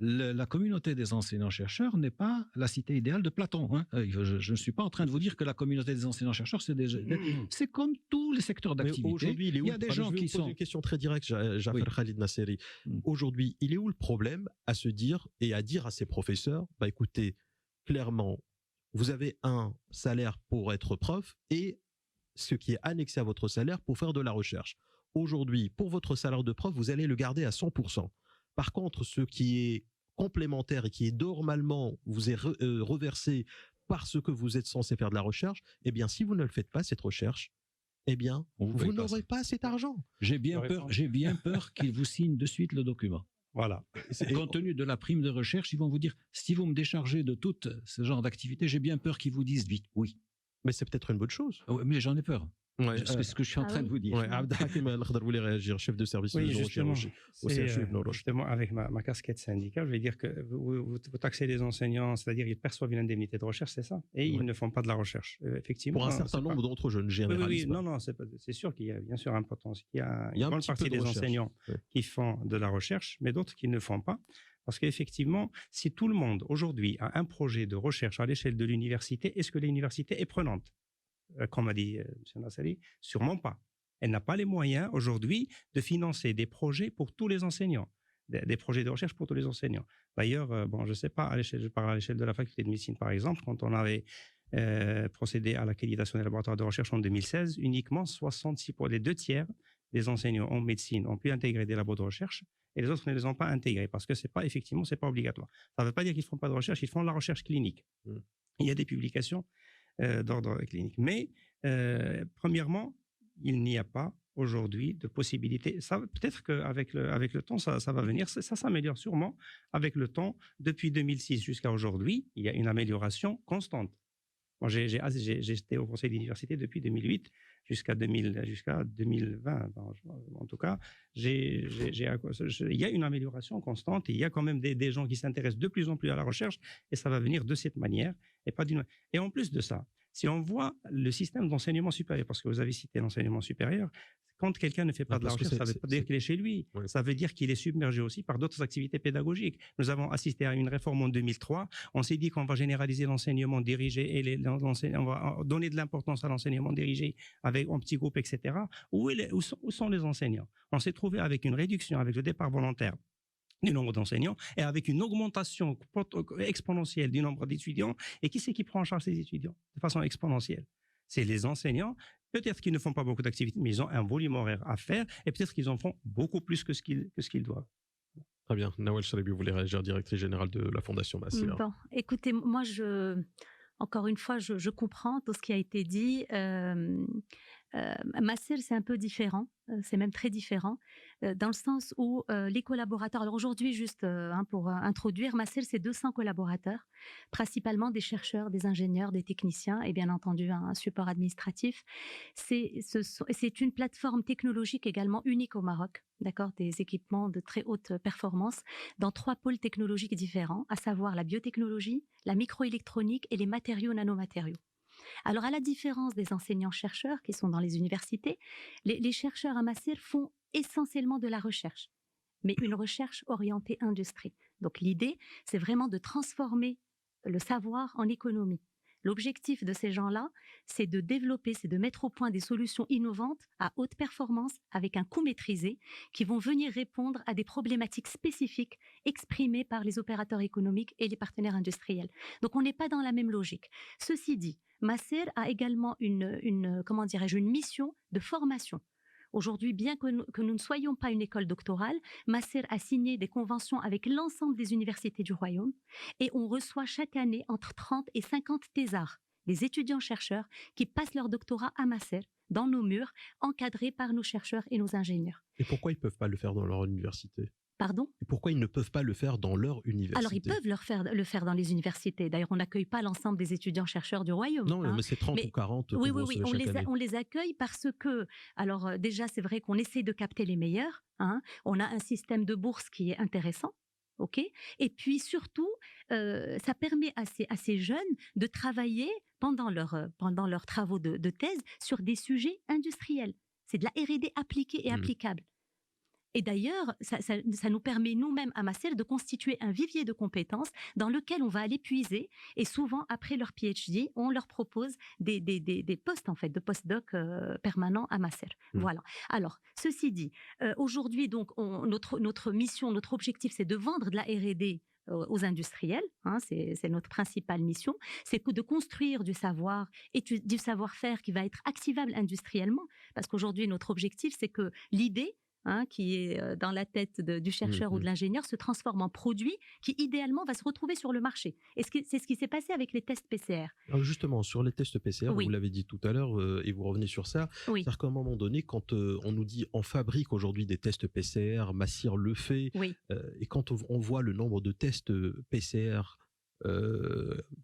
la communauté des enseignants-chercheurs n'est pas la cité idéale de Platon. Hein. Je ne suis pas en train de vous dire que la communauté des enseignants-chercheurs, c'est comme tous les secteurs Mais d'activité. aujourd'hui, il y a des gens qui sont... une question très directe, Jafar Oui. Khalid Nasseri. Aujourd'hui, il est où le problème à se dire et à dire à ses professeurs, bah écoutez, clairement, vous avez un salaire pour être prof et ce qui est annexé à votre salaire pour faire de la recherche. Aujourd'hui, pour votre salaire de prof, vous allez le garder à 100%. Par contre, ce qui est complémentaire et qui est normalement vous est reversé parce que vous êtes censé faire de la recherche, eh bien, si vous ne le faites pas, cette recherche, eh bien, vous n'aurez pas cet argent. J'ai bien peur qu'ils vous signent de suite le document. Voilà. Compte tenu de la prime de recherche, ils vont vous dire, si vous me déchargez de tout ce genre d'activité, j'ai bien peur qu'ils vous disent vite oui. Mais c'est peut-être une bonne chose. Mais j'en ai peur. Ouais, C'est ce que je suis en train de vous dire. Ouais, Abdelhakim Al-Khdar voulait réagir, chef de service de neurochirurgie au CHU Ibn Rushd. Justement, avec ma casquette syndicale, je vais dire que vous taxez les enseignants, c'est-à-dire ils perçoivent une indemnité de recherche, c'est ça, et ils ne font pas de la recherche. Effectivement. Pour un certain nombre d'entre eux, je ne généralise pas. Non, c'est sûr qu'il y a bien sûr un potentiel. Il y a une bonne partie des enseignants qui font de la recherche, mais d'autres qui ne font pas. Parce qu'effectivement, si tout le monde aujourd'hui a un projet de recherche à l'échelle de l'université, est-ce que l'université est prenante? Comme a dit M. Nasseri, sûrement pas. Elle n'a pas les moyens aujourd'hui de financer des projets pour tous les enseignants, des projets de recherche pour tous les enseignants. D'ailleurs, je ne sais pas, je parle à l'échelle de la faculté de médecine par exemple, quand on avait procédé à l'accréditation des laboratoires de recherche en 2016, uniquement 66 pour les 2 tiers des enseignants en médecine ont pu intégrer des labos de recherche et les autres ne les ont pas intégrés parce que c'est pas obligatoire. Ça ne veut pas dire qu'ils ne font pas de recherche, ils font de la recherche clinique. Il y a des publications d'ordre clinique. Mais premièrement, il n'y a pas aujourd'hui de possibilité. Peut-être qu'avec le temps, ça va venir. Ça s'améliore sûrement avec le temps. Depuis 2006 jusqu'à aujourd'hui, il y a une amélioration constante. Moi, j'étais au conseil d'université depuis 2008 jusqu'à 2020. En tout cas, il y a une amélioration constante. Et il y a quand même des gens qui s'intéressent de plus en plus à la recherche et ça va venir de cette manière et pas d'une. Et en plus de ça, si on voit le système d'enseignement supérieur, parce que vous avez cité l'enseignement supérieur, quand quelqu'un ne fait pas de la recherche, ça ne veut pas dire qu'il est chez lui. Ouais. Ça veut dire qu'il est submergé aussi par d'autres activités pédagogiques. Nous avons assisté à une réforme en 2003. On s'est dit qu'on va généraliser l'enseignement dirigé et on va donner de l'importance à l'enseignement dirigé avec un petit groupe, etc. Où sont les enseignants? On s'est trouvé avec une réduction, avec le départ volontaire du nombre d'enseignants et avec une augmentation exponentielle du nombre d'étudiants. Et qui c'est qui prend en charge ces étudiants de façon exponentielle? C'est les enseignants. Peut-être qu'ils ne font pas beaucoup d'activités, mais ils ont un volume horaire à faire et peut-être qu'ils en font beaucoup plus que ce qu'ils doivent. Très bien. Nawal Chalabi, vous voulez réagir, directrice générale de la Fondation Masser. Bon, écoutez, moi, encore une fois, je comprends tout ce qui a été dit. Masser, c'est un peu différent, c'est même très différent, dans le sens où les collaborateurs, alors aujourd'hui, juste pour introduire, Masser, c'est 200 collaborateurs, principalement des chercheurs, des ingénieurs, des techniciens et bien entendu un support administratif. C'est une plateforme technologique également unique au Maroc, d'accord, des équipements de très haute performance dans 3 pôles technologiques différents, à savoir la biotechnologie, la microélectronique et les matériaux nanomatériaux. Alors, à la différence des enseignants-chercheurs qui sont dans les universités, les chercheurs à Masser font essentiellement de la recherche, mais une recherche orientée industrie. Donc, l'idée, c'est vraiment de transformer le savoir en économie. L'objectif de ces gens-là, c'est de développer, c'est de mettre au point des solutions innovantes à haute performance avec un coût maîtrisé qui vont venir répondre à des problématiques spécifiques exprimées par les opérateurs économiques et les partenaires industriels. Donc on n'est pas dans la même logique. Ceci dit, Macer a également comment dirais-je, une mission de formation. Aujourd'hui, bien que nous ne soyons pas une école doctorale, Macer a signé des conventions avec l'ensemble des universités du Royaume et on reçoit chaque année entre 30 et 50 thésards, des étudiants-chercheurs qui passent leur doctorat à Macer, dans nos murs, encadrés par nos chercheurs et nos ingénieurs. Et pourquoi ils ne peuvent pas le faire dans leur université ? Pardon ? Et pourquoi ils ne peuvent pas le faire dans leur université ? Alors, ils peuvent le faire dans les universités. D'ailleurs, on n'accueille pas l'ensemble des étudiants-chercheurs du Royaume. Non, mais c'est 30 ou 40. Oui, on les accueille parce que, alors déjà, c'est vrai qu'on essaie de capter les meilleurs. On a un système de bourse qui est intéressant. OK ? Et puis surtout, ça permet à ces jeunes de travailler pendant leurs travaux de thèse sur des sujets industriels. C'est de la R&D appliquée et applicable. Et d'ailleurs, ça nous permet nous-mêmes à Macer de constituer un vivier de compétences dans lequel on va aller puiser. Et souvent, après leur PhD, on leur propose des postes, en fait, de postdoc permanents à Macer. Voilà. Alors, ceci dit, aujourd'hui, donc, notre mission, notre objectif, c'est de vendre de la R&D aux industriels, c'est notre principale mission, c'est de construire du savoir et du savoir-faire qui va être activable industriellement. Parce qu'aujourd'hui, notre objectif, c'est que l'idée qui est dans la tête du chercheur ou de l'ingénieur, se transforme en produit qui, idéalement, va se retrouver sur le marché. Et c'est ce qui s'est passé avec les tests PCR. Alors justement, sur les tests PCR, vous l'avez dit tout à l'heure, et vous revenez sur ça, c'est-à-dire qu'à un moment donné, quand on nous dit on fabrique aujourd'hui des tests PCR, Macer le fait, et quand on voit le nombre de tests PCR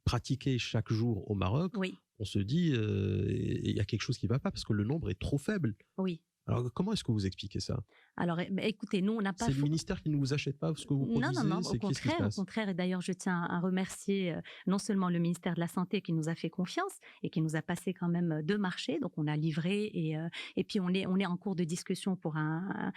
pratiqués chaque jour au Maroc, on se dit il y a quelque chose qui ne va pas parce que le nombre est trop faible. Oui. Alors, comment est-ce que vous expliquez ça ? Alors, écoutez, nous, on n'a pas... C'est le ministère qui ne vous achète pas ce que vous produisez ? Non, au contraire. Et d'ailleurs, je tiens à remercier non seulement le ministère de la Santé qui nous a fait confiance et qui nous a passé quand même 2 marchés. Donc, on a livré et puis on est en cours de discussion pour un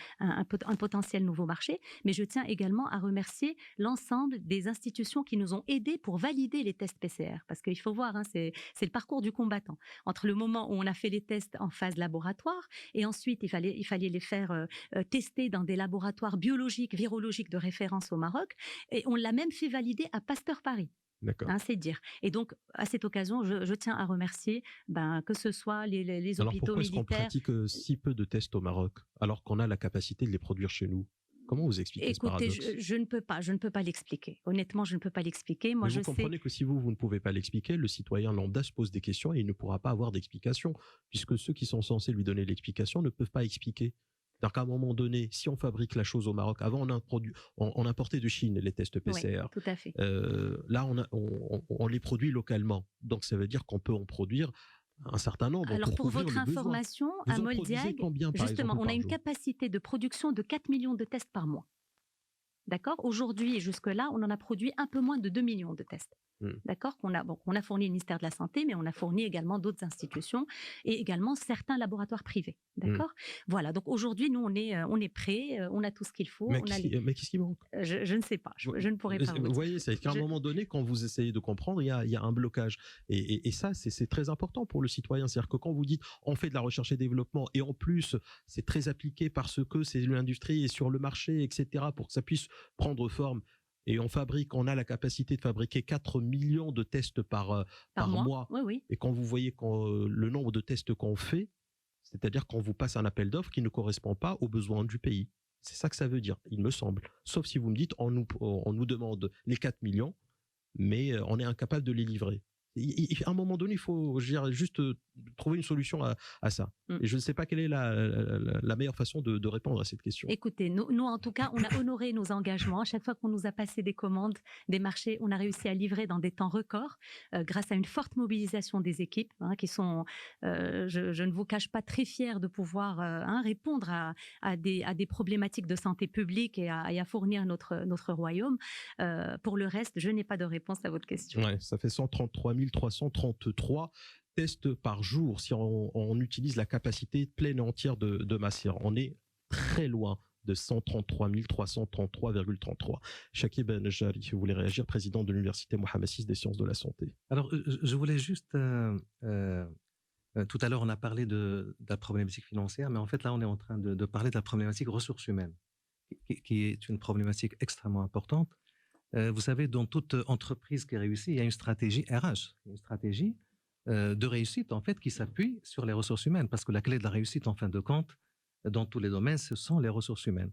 potentiel nouveau marché. Mais je tiens également à remercier l'ensemble des institutions qui nous ont aidés pour valider les tests PCR. Parce qu'il faut voir, c'est le parcours du combattant. Entre le moment où on a fait les tests en phase laboratoire et ensuite, il fallait les faire tester dans des laboratoires biologiques, virologiques de référence au Maroc. Et on l'a même fait valider à Pasteur Paris. D'accord. C'est dire. Et donc, à cette occasion, je tiens à remercier que ce soit les hôpitaux militaires. Alors, pourquoi est-ce qu'on pratique si peu de tests au Maroc, alors qu'on a la capacité de les produire chez nous ? Comment vous expliquez ce paradoxe ? Écoutez, je ne peux pas l'expliquer. Honnêtement, je ne peux pas l'expliquer. Moi, mais vous comprenez que si vous ne pouvez pas l'expliquer, le citoyen lambda se pose des questions et il ne pourra pas avoir d'explication, puisque ceux qui sont censés lui donner l'explication ne peuvent pas expliquer. C'est-à-dire qu'à un moment donné, si on fabrique la chose au Maroc, avant on importait de Chine les tests PCR. Oui, tout à fait. Là, on les produit localement. Donc ça veut dire qu'on peut en produire un certain nombre. Alors pour votre information, à Moldiag, justement, on a une capacité de production de 4 millions de tests par mois. D'accord ? Aujourd'hui et jusque-là, on en a produit un peu moins de 2 millions de tests. D'accord ? On a fourni le ministère de la Santé, mais on a fourni également d'autres institutions et également certains laboratoires privés. D'accord ? Voilà. Donc aujourd'hui, nous, on est prêts, on a tout ce qu'il faut. Mais qu'est-ce qui manque ? Je ne sais pas. Je ne pourrais pas. Vous voyez, c'est qu'à un moment donné, quand vous essayez de comprendre, il y a un blocage. Et ça, c'est très important pour le citoyen. C'est-à-dire que quand vous dites on fait de la recherche et développement et en plus, c'est très appliqué parce que c'est l'industrie et sur le marché, etc., pour que ça puisse prendre forme. Et on a la capacité de fabriquer 4 millions de tests par mois. Oui. Et quand vous voyez le nombre de tests qu'on fait, c'est-à-dire qu'on vous passe un appel d'offres qui ne correspond pas aux besoins du pays. C'est ça que ça veut dire, il me semble. Sauf si vous me dites, on nous demande les 4 millions, mais on est incapable de les livrer. À un moment donné, il faut juste trouver une solution à ça. Et je ne sais pas quelle est la meilleure façon de répondre à cette question. Écoutez, nous, en tout cas, on a honoré nos engagements. À chaque fois qu'on nous a passé des commandes, des marchés, on a réussi à livrer dans des temps records grâce à une forte mobilisation des équipes qui sont, je ne vous cache pas, très fiers de pouvoir répondre à des problématiques de santé publique et à fournir notre royaume. Pour le reste, je n'ai pas de réponse à votre question. Ouais, ça fait 133 333 tests par jour si on utilise la capacité pleine et entière de Macer. On est très loin de 133 333,33. Shakib Najjari, vous voulez réagir, président de l'Université Mohammed VI des sciences de la santé. Alors, je voulais juste... tout à l'heure, on a parlé de la problématique financière, mais en fait, là, on est en train de parler de la problématique ressources humaines, qui est une problématique extrêmement importante. Vous savez, dans toute entreprise qui réussit, il y a une stratégie RH, une stratégie de réussite, en fait, qui s'appuie sur les ressources humaines, parce que la clé de la réussite, en fin de compte, dans tous les domaines, ce sont les ressources humaines.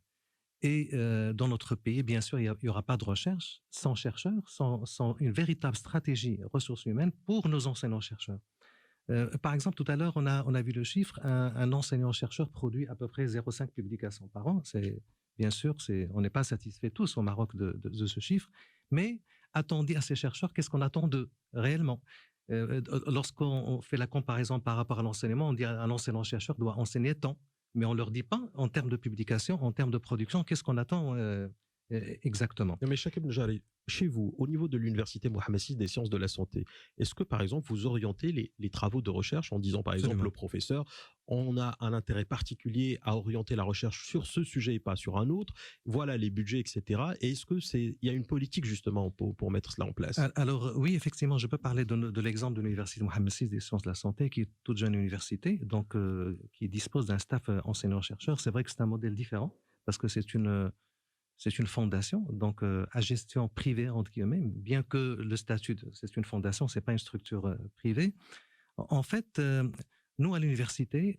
Et dans notre pays, bien sûr, il n'y aura pas de recherche sans chercheurs, sans une véritable stratégie ressources humaines pour nos enseignants-chercheurs. Par exemple, tout à l'heure, on a vu le chiffre, un enseignant-chercheur produit à peu près 0,5 publications par an. Bien sûr, on n'est pas satisfait tous au Maroc de ce chiffre, mais attendez à ces chercheurs, qu'est-ce qu'on attend d'eux réellement? Lorsqu'on fait la comparaison par rapport à l'enseignement, on dit un enseignant-chercheur doit enseigner tant, mais on ne leur dit pas en termes de publication, en termes de production, qu'est-ce qu'on attend exactement. Mais Shakib Najjari, chez vous, au niveau de l'Université Mohammed VI des sciences de la santé, est-ce que, par exemple, vous orientez les travaux de recherche en disant, par exemple, le professeur, on a un intérêt particulier à orienter la recherche sur ce sujet et pas sur un autre, voilà les budgets, etc. Et est-ce qu'il y a une politique, justement, pour mettre cela en place? Alors, oui, effectivement, je peux parler de l'exemple de l'Université Mohammed VI des sciences de la santé, qui est toute jeune université, donc qui dispose d'un staff enseignant-chercheur. C'est vrai que c'est un modèle différent, parce que c'est une fondation, donc à gestion privée, entre guillemets, bien que le statut, c'est une fondation, ce n'est pas une structure privée. En fait, nous, à l'université,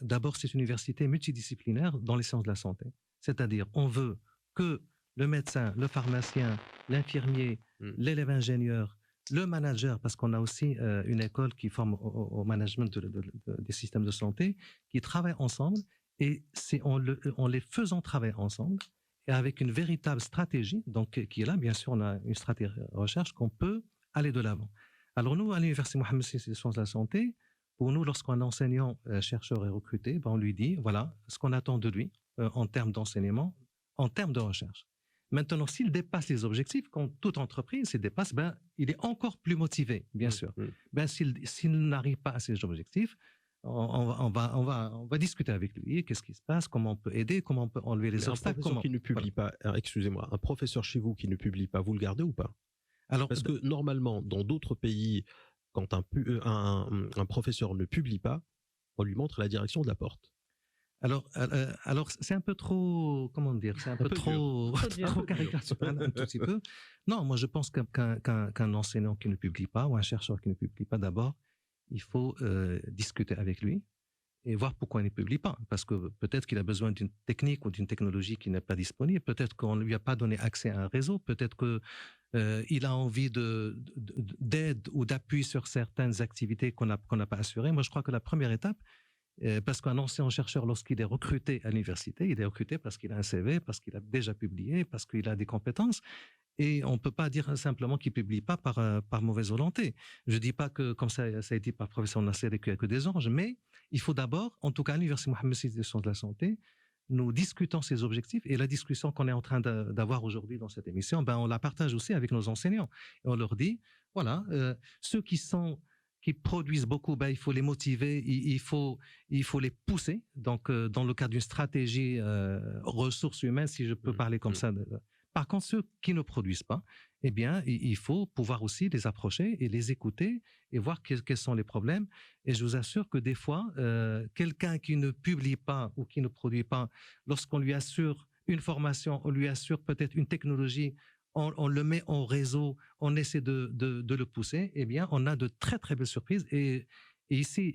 d'abord, c'est une université multidisciplinaire dans les sciences de la santé. C'est-à-dire, on veut que le médecin, le pharmacien, l'infirmier, l'élève ingénieur, le manager, parce qu'on a aussi une école qui forme au management des systèmes de santé, qui travaillent ensemble, et c'est en les faisant travailler ensemble, et avec une véritable stratégie, donc qui est là, bien sûr, on a une stratégie de recherche qu'on peut aller de l'avant. Alors nous, à l'Université Mohammed VI des sciences de la santé, pour nous, lorsqu'un enseignant chercheur est recruté, on lui dit, voilà, ce qu'on attend de lui en termes d'enseignement, en termes de recherche. Maintenant, s'il dépasse les objectifs, comme toute entreprise, s'il dépasse, il est encore plus motivé, bien sûr. S'il n'arrive pas à ces objectifs, on va discuter avec lui, qu'est-ce qui se passe, comment on peut aider, comment on peut enlever les obstacles. Un professeur qui ne publie pas, excusez-moi, un professeur chez vous qui ne publie pas, vous le gardez ou pas? Alors, parce que normalement, dans d'autres pays, quand un professeur ne publie pas, on lui montre la direction de la porte. Alors c'est un peu trop, comment dire, c'est un peu trop caricatural, un tout petit peu. Non, moi je pense qu'un enseignant qui ne publie pas ou un chercheur qui ne publie pas, d'abord, il faut discuter avec lui et voir pourquoi il ne publie pas. Parce que peut-être qu'il a besoin d'une technique ou d'une technologie qui n'est pas disponible, peut-être qu'on ne lui a pas donné accès à un réseau, peut-être qu'il a envie d'aide ou d'appui sur certaines activités qu'on n'a pas assurées. Moi, je crois que la première étape, parce qu'un enseignant-chercheur, lorsqu'il est recruté à l'université, il est recruté parce qu'il a un CV, parce qu'il a déjà publié, parce qu'il a des compétences. Et on ne peut pas dire simplement qu'il ne publie pas par mauvaise volonté. Je ne dis pas que, comme ça a été par le professeur Nasser, qu'il n'y a que des anges, mais il faut d'abord, en tout cas à l'Université Mohammed VI des sciences de la santé, nous discutons ces objectifs, et la discussion qu'on est en train d'avoir aujourd'hui dans cette émission, on la partage aussi avec nos enseignants. Et on leur dit, voilà, ceux qui produisent beaucoup, il faut les motiver, il faut les pousser. Donc, dans le cadre d'une stratégie ressources humaines, si je peux parler comme ça. Par contre, ceux qui ne produisent pas, eh bien, il faut pouvoir aussi les approcher et les écouter et voir quels sont les problèmes. Et je vous assure que des fois, quelqu'un qui ne publie pas ou qui ne produit pas, lorsqu'on lui assure une formation, on lui assure peut-être une technologie, on le met en réseau, on essaie de le pousser, eh bien, on a de très, très belles surprises. Et ici,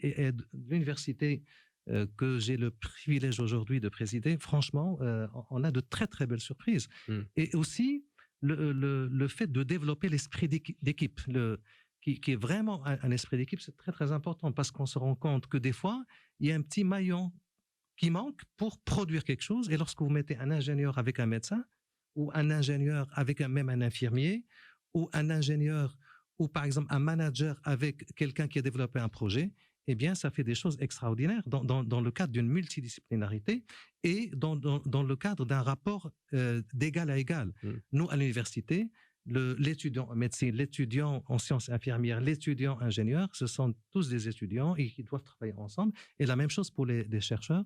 l'université que j'ai le privilège aujourd'hui de présider, franchement, on a de très, très belles surprises. Et aussi, le fait de développer l'esprit d'équipe, qui est vraiment un esprit d'équipe, c'est très, très important parce qu'on se rend compte que des fois, il y a un petit maillon qui manque pour produire quelque chose. Et lorsque vous mettez un ingénieur avec un médecin, ou un ingénieur avec même un infirmier, ou un ingénieur, ou par exemple un manager avec quelqu'un qui a développé un projet, eh bien, ça fait des choses extraordinaires dans le cadre d'une multidisciplinarité et dans le cadre d'un rapport d'égal à égal. Nous, à l'université, l'étudiant en médecine, l'étudiant en sciences infirmières, l'étudiant ingénieur, ce sont tous des étudiants et qui doivent travailler ensemble. Et la même chose pour les chercheurs.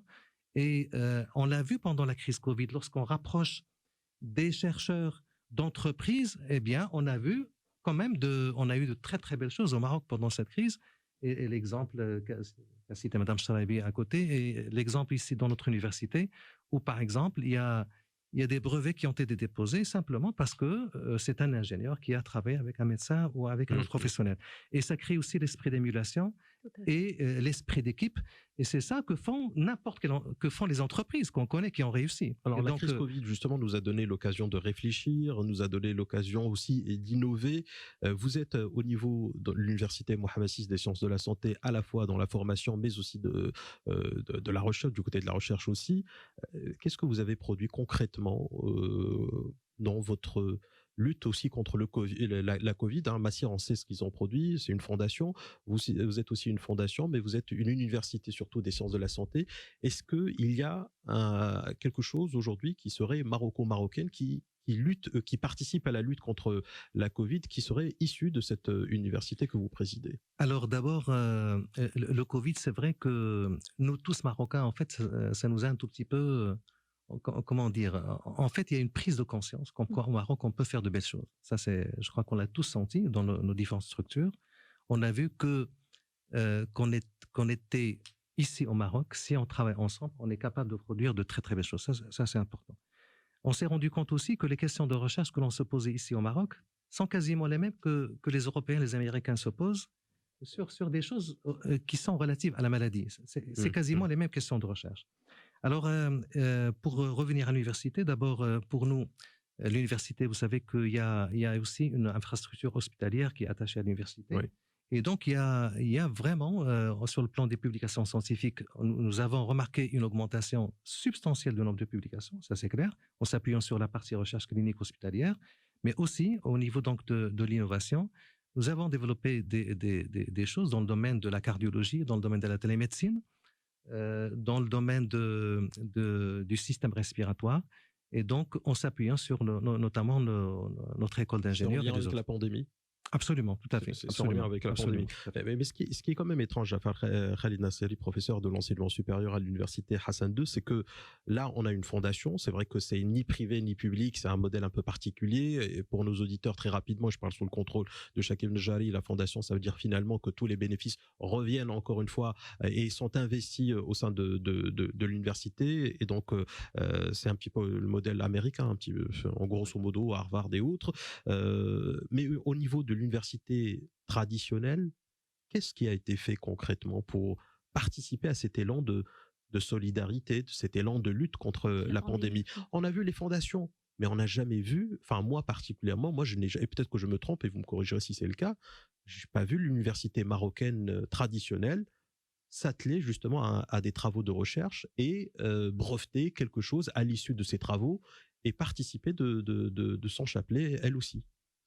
Et on l'a vu pendant la crise Covid, lorsqu'on rapproche des chercheurs d'entreprises, eh bien, on a vu quand même on a eu de très très belles choses au Maroc pendant cette crise. Et l'exemple qu'a cité Mme Charaibi à côté, et l'exemple ici dans notre université, où par exemple, il y a des brevets qui ont été déposés simplement parce que c'est un ingénieur qui a travaillé avec un médecin ou avec un autre professionnel. Et ça crée aussi l'esprit d'émulation et l'esprit d'équipe. Et c'est ça que font que font les entreprises qu'on connaît qui ont réussi. Alors, et la donc, crise Covid, justement, nous a donné l'occasion de réfléchir, nous a donné l'occasion aussi d'innover. Vous êtes au niveau de l'université Mohammed VI des sciences de la santé, à la fois dans la formation, mais aussi de la recherche, du côté de la recherche aussi. Qu'est-ce que vous avez produit concrètement dans votre lutte aussi contre le COVID, la Covid, hein? Massir, on sait ce qu'ils ont produit, c'est une fondation. Vous êtes aussi une fondation, mais vous êtes une université surtout des sciences de la santé. Est-ce qu'il y a quelque chose aujourd'hui qui serait maroco-marocaine, qui lutte, qui participe à la lutte contre la Covid, qui serait issu de cette université que vous présidez? Alors d'abord, le Covid, c'est vrai que nous tous Marocains, en fait, ça nous a un tout petit peu... Comment dire, en fait, il y a une prise de conscience qu'au Maroc, on peut faire de belles choses. Ça, je crois qu'on l'a tous senti dans nos différentes structures. On a vu qu'on était ici au Maroc, si on travaille ensemble, on est capable de produire de très, très belles choses. Ça c'est important. On s'est rendu compte aussi que les questions de recherche que l'on se posait ici au Maroc sont quasiment les mêmes que les Européens, les Américains se posent sur des choses qui sont relatives à la maladie. C'est quasiment les mêmes questions de recherche. Alors, pour revenir à l'université, d'abord, pour nous, l'université, vous savez qu'il y a aussi une infrastructure hospitalière qui est attachée à l'université. Oui. Et donc, il y a vraiment, sur le plan des publications scientifiques, nous avons remarqué une augmentation substantielle du nombre de publications, ça c'est clair, en s'appuyant sur la partie recherche clinique hospitalière, mais aussi au niveau donc de l'innovation. Nous avons développé des choses dans le domaine de la cardiologie, dans le domaine de la télémédecine, dans le domaine du système respiratoire, et donc en s'appuyant sur notamment notre école d'ingénieurs. C'est en lien avec la pandémie? Absolument, tout à fait. C'est en lien avec la pandémie. Mais ce qui est quand même étrange, Jafar Khalid Nasseri, professeur de l'enseignement supérieur à l'université Hassan II, c'est que là, on a une fondation. C'est vrai que c'est ni privé ni public, c'est un modèle un peu particulier. Et pour nos auditeurs, très rapidement, je parle sous le contrôle de Shakil Nejari, la fondation, ça veut dire finalement que tous les bénéfices reviennent encore une fois et sont investis au sein de l'université. Et donc, c'est un petit peu le modèle américain, un petit peu, en grosso modo, Harvard et autres. Mais au niveau de l'université traditionnelle, qu'est-ce qui a été fait concrètement pour participer à cet élan de solidarité, de cet élan de lutte contre la pandémie? On a vu les fondations, mais on n'a jamais vu, enfin moi particulièrement, moi je n'ai jamais, et peut-être que je me trompe et vous me corrigerez si c'est le cas, je n'ai pas vu l'université marocaine traditionnelle s'atteler justement à des travaux de recherche et breveter quelque chose à l'issue de ces travaux et participer de son chapelet elle aussi.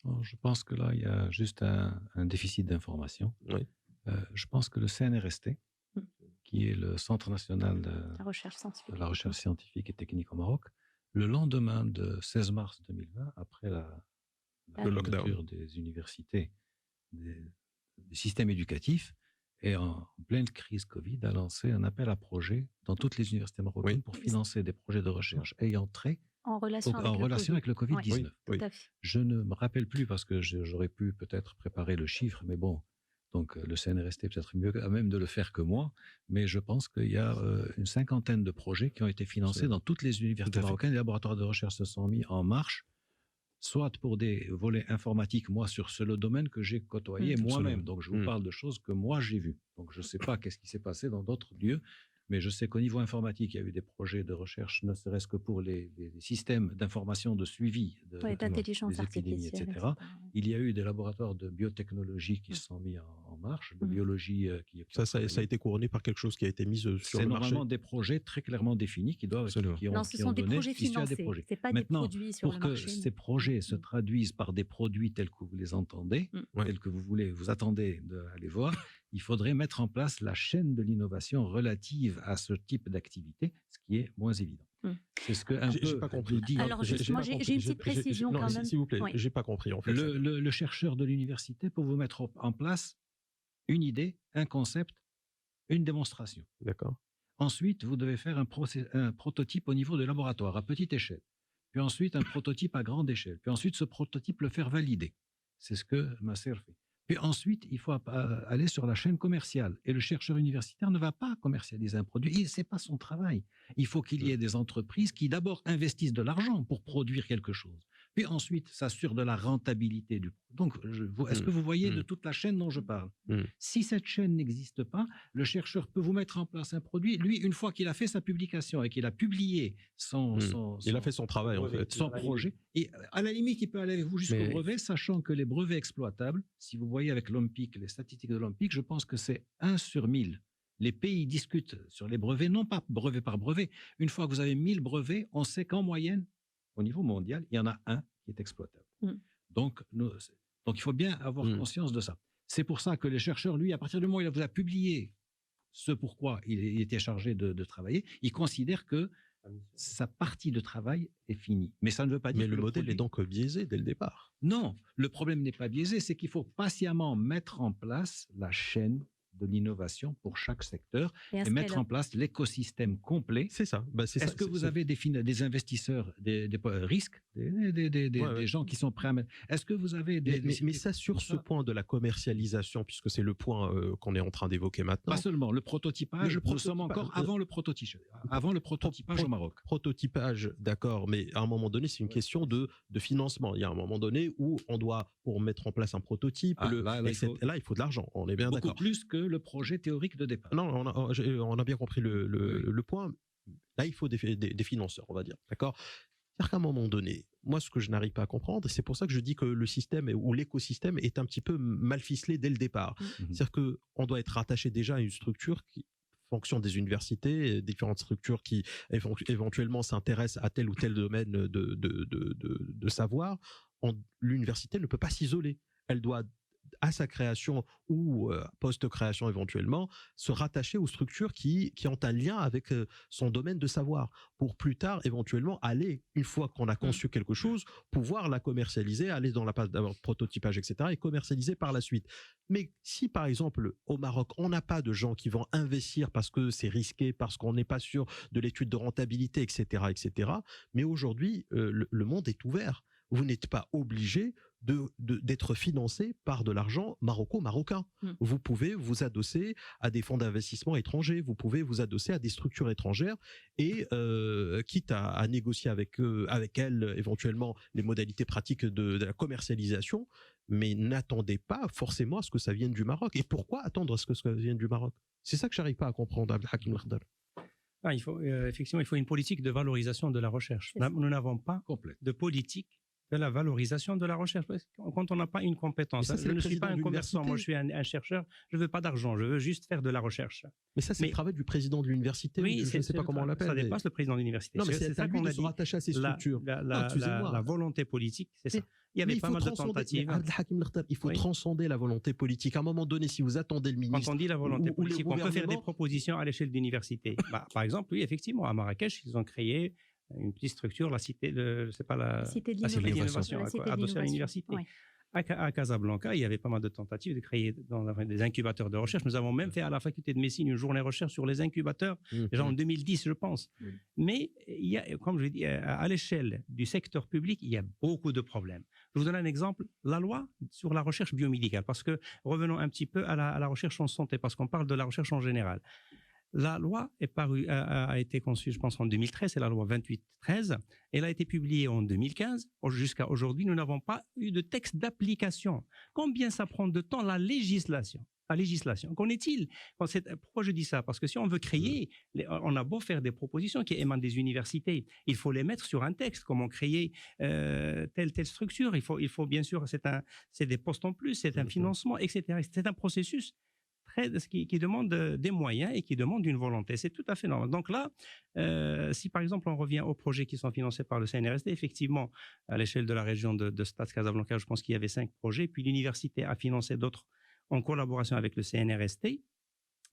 Alors, je pense que là, il y a juste un déficit d'information. Oui. Je pense que le CNRST, qui est le Centre national de la recherche scientifique et technique au Maroc, le lendemain de 16 mars 2020, après la fermeture des universités, des systèmes éducatifs, et en pleine crise Covid, a lancé un appel à projets dans toutes les universités marocaines pour financer des projets de recherche ayant trait en relation avec le Covid-19. Oui, tout à fait. Je ne me rappelle plus parce que j'aurais pu peut-être préparer le chiffre, mais bon, donc le CNRST est peut-être mieux à même de le faire que moi, mais je pense qu'il y a une cinquantaine de projets qui ont été financés dans toutes les universités marocaines. Les laboratoires de recherche se sont mis en marche, soit pour des volets informatiques, moi, sur le domaine que j'ai côtoyé moi-même. Donc, je vous parle de choses que moi, j'ai vues. Donc, je ne sais pas qu'est-ce qui s'est passé dans d'autres lieux, mais je sais qu'au niveau informatique, il y a eu des projets de recherche, ne serait-ce que pour les systèmes d'information de suivi d'intelligence artificielle, etc. Il y a eu des laboratoires de biotechnologie qui se sont mis en marche, de biologie. Ça a été couronné par quelque chose qui a été mis sur le marché. C'est normalement des projets très clairement définis qui doivent non, ce sont des projets financés. Ce n'est pas des produits sur le marché. Pour que ces projets se traduisent par des produits tels que vous les entendez, tels que vous attendez d'aller voir, il faudrait mettre en place la chaîne de l'innovation relative à ce type d'activité, ce qui est moins évident. C'est ce que un peu pas compris. dit. Alors justement, j'ai une petite précision quand même. S'il vous plaît, j'ai pas compris en fait. Le chercheur de l'université peut vous mettre en place une idée, un concept, une démonstration. D'accord. Ensuite, vous devez faire un prototype au niveau de laboratoire, à petite échelle. Puis ensuite, un prototype à grande échelle. Puis ensuite, ce prototype, le faire valider. C'est ce que Masser fait. Puis ensuite, il faut aller sur la chaîne commerciale. Et le chercheur universitaire ne va pas commercialiser un produit. Ce n'est pas son travail. Il faut qu'il y ait des entreprises qui d'abord investissent de l'argent pour produire quelque chose. Puis ensuite, s'assurent de la rentabilité du produit. Donc, est-ce que vous voyez de toute la chaîne dont je parle? Si cette chaîne n'existe pas, le chercheur peut vous mettre en place un produit. Lui, une fois qu'il a fait sa publication et qu'il a publié il a fait son travail, en fait. Son projet. Et à la limite, il peut aller avec vous jusqu'au brevet, sachant que les brevets exploitables, si vous voyez avec l'OMPIC, les statistiques de l'OMPIC, je pense que c'est 1 sur 1000. Les pays discutent sur les brevets, non pas brevet par brevet. Une fois que vous avez 1000 brevets, on sait qu'en moyenne, au niveau mondial, il y en a un qui est exploitable. Donc, il faut bien avoir conscience de ça. C'est pour ça que les chercheurs, lui, à partir du moment où il vous a publié ce pourquoi il était chargé de travailler, il considère que sa partie de travail est finie. Mais ça ne veut pas dire que le modèle est donc biaisé dès le départ. Non, le problème n'est pas biaisé, c'est qu'il faut patiemment mettre en place la chaîne de l'innovation pour chaque secteur et mettre en place l'écosystème complet. C'est ça. Est-ce que vous avez des investisseurs, des risques, des gens qui sont prêts à mettre... Est-ce que vous avez mais ça, sur ce point de la commercialisation, puisque c'est le point qu'on est en train d'évoquer maintenant. Pas seulement. Le prototypage, nous sommes encore avant le prototypage. Avant le prototypage au Maroc. Prototypage, d'accord, mais à un moment donné, c'est une question de financement. Il y a un moment donné où on doit, pour mettre en place un prototype, là, il faut de l'argent. On est bien d'accord. Beaucoup plus que le projet théorique de départ. Non, on a bien compris le point. Là, il faut des financeurs, on va dire. D'accord ? C'est-à-dire qu'à un moment donné, moi, ce que je n'arrive pas à comprendre, c'est pour ça que je dis que le système ou l'écosystème est un petit peu mal ficelé dès le départ. C'est-à-dire qu'on doit être rattaché déjà à une structure qui, fonction des universités, différentes structures qui éventuellement s'intéressent à tel ou tel domaine de savoir. L'université ne peut pas s'isoler. Elle doit, à sa création ou post-création éventuellement, se rattacher aux structures qui ont un lien avec son domaine de savoir, pour plus tard éventuellement aller, une fois qu'on a conçu quelque chose, pouvoir la commercialiser, aller dans la phase de prototypage, etc., et commercialiser par la suite. Mais si par exemple au Maroc, on n'a pas de gens qui vont investir parce que c'est risqué, parce qu'on n'est pas sûr de l'étude de rentabilité, etc., etc., mais aujourd'hui, le monde est ouvert. Vous n'êtes pas obligé d'être financé par de l'argent marocain. Vous pouvez vous adosser à des fonds d'investissement étrangers, vous pouvez vous adosser à des structures étrangères et quitte à négocier avec elles éventuellement les modalités pratiques de la commercialisation, mais n'attendez pas forcément à ce que ça vienne du Maroc. Et pourquoi attendre à ce que ça vienne du Maroc? C'est ça que j'arrive pas à comprendre, Abdelhakim Lardal. Effectivement, il faut une politique de valorisation de la recherche. Nous n'avons pas de politique de la valorisation de la recherche. Quand on n'a pas une compétence, ça, je ne suis pas un commerçant, moi je suis un chercheur, je ne veux pas d'argent, je veux juste faire de la recherche. Mais ça, c'est le travail du président de l'université, oui, je ne sais pas comment on l'appelle. Ça dépasse le président de l'université. Non, mais c'est ça qu'on a dit. Rattacher à ces structures. La volonté politique, c'est ça. Il y avait pas mal de tentatives. Il faut transcender la volonté politique. À un moment donné, si vous attendez le ministre... Quand on dit la volonté politique, on peut faire des propositions à l'échelle d'université. Par exemple, oui, effectivement, à Marrakech, ils ont créé une petite structure, la cité de l'innovation, adossée à l'université. Oui. À Casablanca, il y avait pas mal de tentatives de créer des incubateurs de recherche. Nous avons même fait à la faculté de médecine une journée de recherche sur les incubateurs, déjà en 2010, je pense. Mais il y a, comme je l'ai dit, à l'échelle du secteur public, il y a beaucoup de problèmes. Je vous donne un exemple, la loi sur la recherche biomédicale, parce que revenons un petit peu à la recherche en santé, parce qu'on parle de la recherche en général. La loi a été conçue, je pense, en 2013, c'est la loi 2813. Elle a été publiée en 2015. Jusqu'à aujourd'hui, nous n'avons pas eu de texte d'application. Combien ça prend de temps, la législation? Qu'en est-il? Pourquoi je dis ça? Parce que si on veut créer, on a beau faire des propositions qui émanent des universités, il faut les mettre sur un texte, comment créer telle structure. Il faut bien sûr, c'est des postes en plus, c'est un financement, etc. C'est un processus qui demande des moyens et qui demande une volonté. C'est tout à fait normal. Donc là, si par exemple on revient aux projets qui sont financés par le CNRST, effectivement, à l'échelle de la région de Stade Casablanca, je pense qu'il y avait 5 projets, puis l'université a financé d'autres en collaboration avec le CNRST.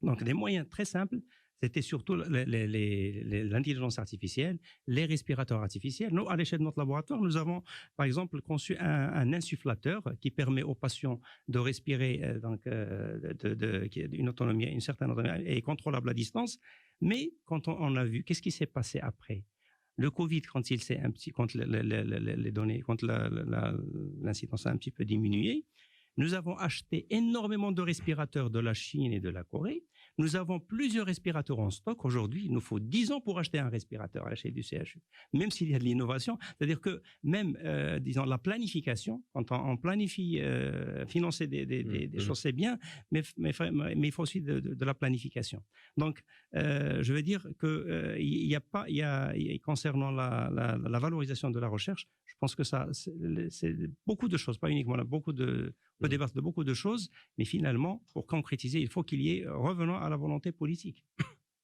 Donc des moyens très simples, c'était surtout l'intelligence artificielle, les respirateurs artificiels. Nous, à l'échelle de notre laboratoire, nous avons, par exemple, conçu un insufflateur qui permet aux patients de respirer une autonomie, une certaine autonomie et contrôlable à distance. Mais quand on a vu, qu'est-ce qui s'est passé après? Le Covid, quand les données, quand l'incidence a un petit peu diminué, nous avons acheté énormément de respirateurs de la Chine et de la Corée. Nous avons plusieurs respirateurs en stock. Aujourd'hui, il nous faut 10 ans pour acheter un respirateur à l'échelle du CHU, même s'il y a de l'innovation. C'est-à-dire que même, disons, la planification, quand on planifie financer des choses, c'est bien, mais il faut aussi de la planification. Donc, je veux dire que concernant la valorisation de la recherche, je pense que c'est beaucoup de choses, pas uniquement, on peut débattre de beaucoup de choses, mais finalement, pour concrétiser, il faut qu'il y ait, revenant à la volonté politique.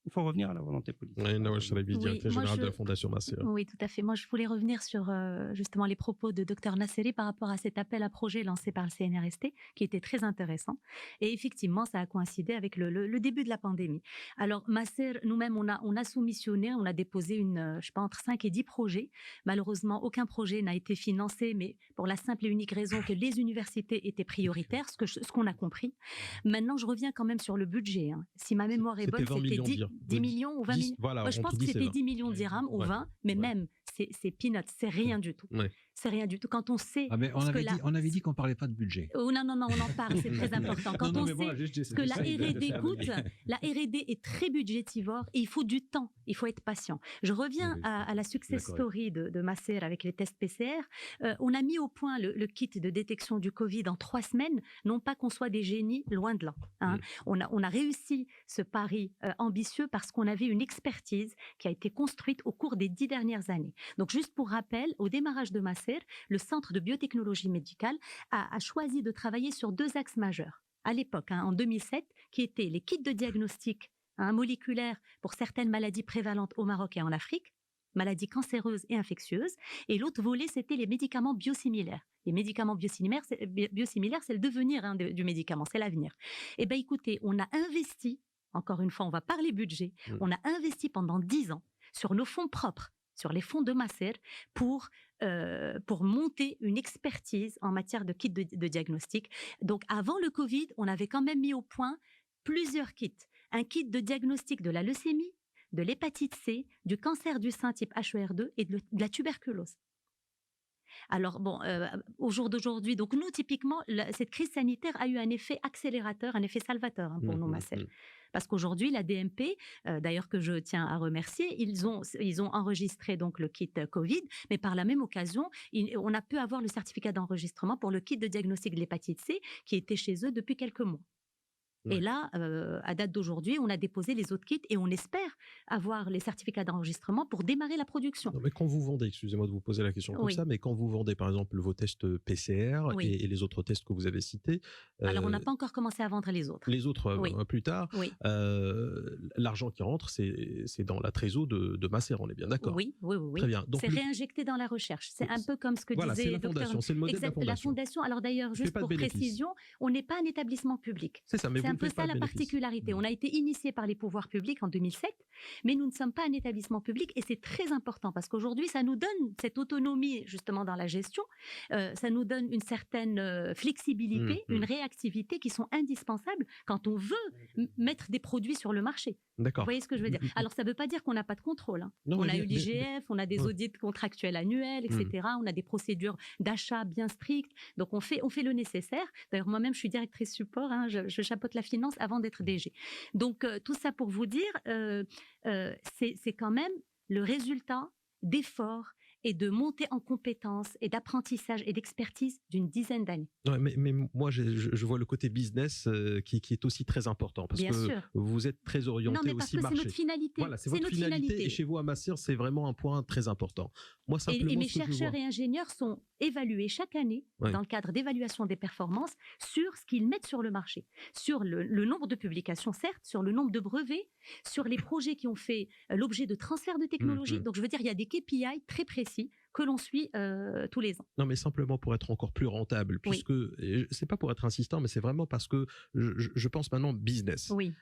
Il faut revenir à la volonté politique. Oui, Nawal Chalabi, directeur général de la Fondation Nasser. Oui, tout à fait. Moi, je voulais revenir sur justement les propos de Dr Nasseri par rapport à cet appel à projet lancé par le CNRST, qui était très intéressant. Et effectivement, ça a coïncidé avec le début de la pandémie. Alors, Nasser, nous-mêmes, on a soumissionné, on a déposé je sais pas, entre 5 et 10 projets. Malheureusement, aucun projet n'a été financé, mais pour la simple et unique raison que les universités étaient prioritaires, ce qu'on a compris. Maintenant, je reviens quand même sur le budget. Hein. Si ma mémoire est bonne, c'était 10 millions ou 20 millions. Voilà, je pense que c'était 10 millions de dirhams ou 20, mais même, c'est peanuts, c'est rien du tout. Ouais. C'est rien du tout. Quand on sait. Ah mais on avait dit qu'on ne parlait pas de budget. Oh, non, on en parle, c'est très important. Quand on sait ce que la R&D coûte, la R&D est très budgétivore et il faut du temps, il faut être patient. Je reviens à la success story de Nasser avec les tests PCR. On a mis au point le kit de détection du Covid en 3 semaines, non pas qu'on soit des génies, loin de là. Hein. On a réussi ce pari ambitieux parce qu'on avait une expertise qui a été construite au cours des 10 dernières années. Donc juste pour rappel, au démarrage de Nasser, le Centre de biotechnologie médicale a choisi de travailler sur 2 axes majeurs. À l'époque, en 2007, qui étaient les kits de diagnostic moléculaires pour certaines maladies prévalentes au Maroc et en Afrique, maladies cancéreuses et infectieuses, et l'autre volet, c'était les médicaments biosimilaires. Les médicaments biosimilaires, c'est le devenir du médicament, c'est l'avenir. Eh bien, écoutez, on a investi, encore une fois, on va parler budget, on a investi pendant 10 ans sur nos fonds propres, sur les fonds de Nasser, pour monter une expertise en matière de kits de diagnostic. Donc, avant le Covid, on avait quand même mis au point plusieurs kits. Un kit de diagnostic de la leucémie, de l'hépatite C, du cancer du sein type HER2 et de la tuberculose. Alors, bon, au jour d'aujourd'hui, donc nous, typiquement, cette crise sanitaire a eu un effet accélérateur, un effet salvateur pour nous, Nasser. Parce qu'aujourd'hui, la DMP, d'ailleurs que je tiens à remercier, ils ont enregistré donc le kit Covid, mais par la même occasion, on a pu avoir le certificat d'enregistrement pour le kit de diagnostic de l'hépatite C qui était chez eux depuis quelques mois. Et là, à date d'aujourd'hui, on a déposé les autres kits et on espère avoir les certificats d'enregistrement pour démarrer la production. Non, mais quand vous vendez, excusez-moi de vous poser la question comme ça, mais quand vous vendez par exemple vos tests PCR et les autres tests que vous avez cités... Alors, on n'a pas encore commencé à vendre les autres. Les autres plus tard. L'argent qui rentre, c'est dans la trésor de Nasser, on est bien d'accord. Oui. Très bien. C'est réinjecté dans la recherche. C'est un peu comme ce que disait le docteur. C'est le modèle de la fondation. La fondation, alors d'ailleurs, juste pour précision, on n'est pas un établissement public. C'est ça, mais un peu ça la particularité. On a été initié par les pouvoirs publics en 2007, mais nous ne sommes pas un établissement public et c'est très important parce qu'aujourd'hui, ça nous donne cette autonomie justement dans la gestion, ça nous donne une certaine flexibilité, une réactivité qui sont indispensables quand on veut mettre des produits sur le marché. D'accord. Vous voyez ce que je veux dire? Alors, ça ne veut pas dire qu'on n'a pas de contrôle. Hein. On a eu l'IGF, on a des audits contractuels annuels, etc. On a des procédures d'achat bien strictes. Donc, on fait le nécessaire. D'ailleurs, moi-même, je suis directrice support. Hein, je chapeaute la finance avant d'être DG. Donc, tout ça pour vous dire, c'est quand même le résultat d'efforts et de montée en compétences et d'apprentissage et d'expertise d'une dizaine d'années. Ouais, mais moi, je vois le côté business qui est aussi très important parce que vous êtes très orienté aussi marché. C'est notre finalité. Voilà, c'est votre finalité. Et chez vous, à Nasser, c'est vraiment un point très important. Moi, simplement, et mes chercheurs et ingénieurs sont évalués chaque année dans le cadre d'évaluation des performances sur ce qu'ils mettent sur le marché, sur le nombre de publications, certes, sur le nombre de brevets, sur les projets qui ont fait l'objet de transferts de technologie. Donc, je veux dire, il y a des KPI très précis que l'on suit tous les ans. Non, mais simplement pour être encore plus rentable, puisque c'est pas pour être insistant, mais c'est vraiment parce que je pense maintenant business. Oui.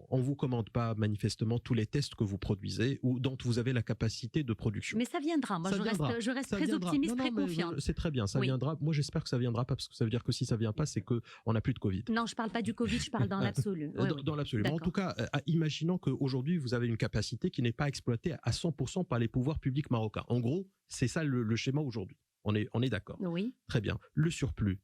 On vous commande pas manifestement tous les tests que vous produisez ou dont vous avez la capacité de production. Mais ça viendra. Moi, je reste Ça très viendra. optimiste, Non, très mais confiante. c'est très bien, ça Oui. viendra. Moi, j'espère que ça viendra pas parce que ça veut dire que si ça vient pas, c'est que on n'a plus de Covid. Non, je parle pas du Covid, je parle dans l'absolu. Oui, oui. Dans l'absolu. Mais en D'accord. tout cas, imaginons qu'aujourd'hui, vous avez une capacité qui n'est pas exploitée à 100% par les pouvoirs publics marocains. En gros, c'est ça le schéma aujourd'hui. On est d'accord. Oui. Très bien. Le surplus.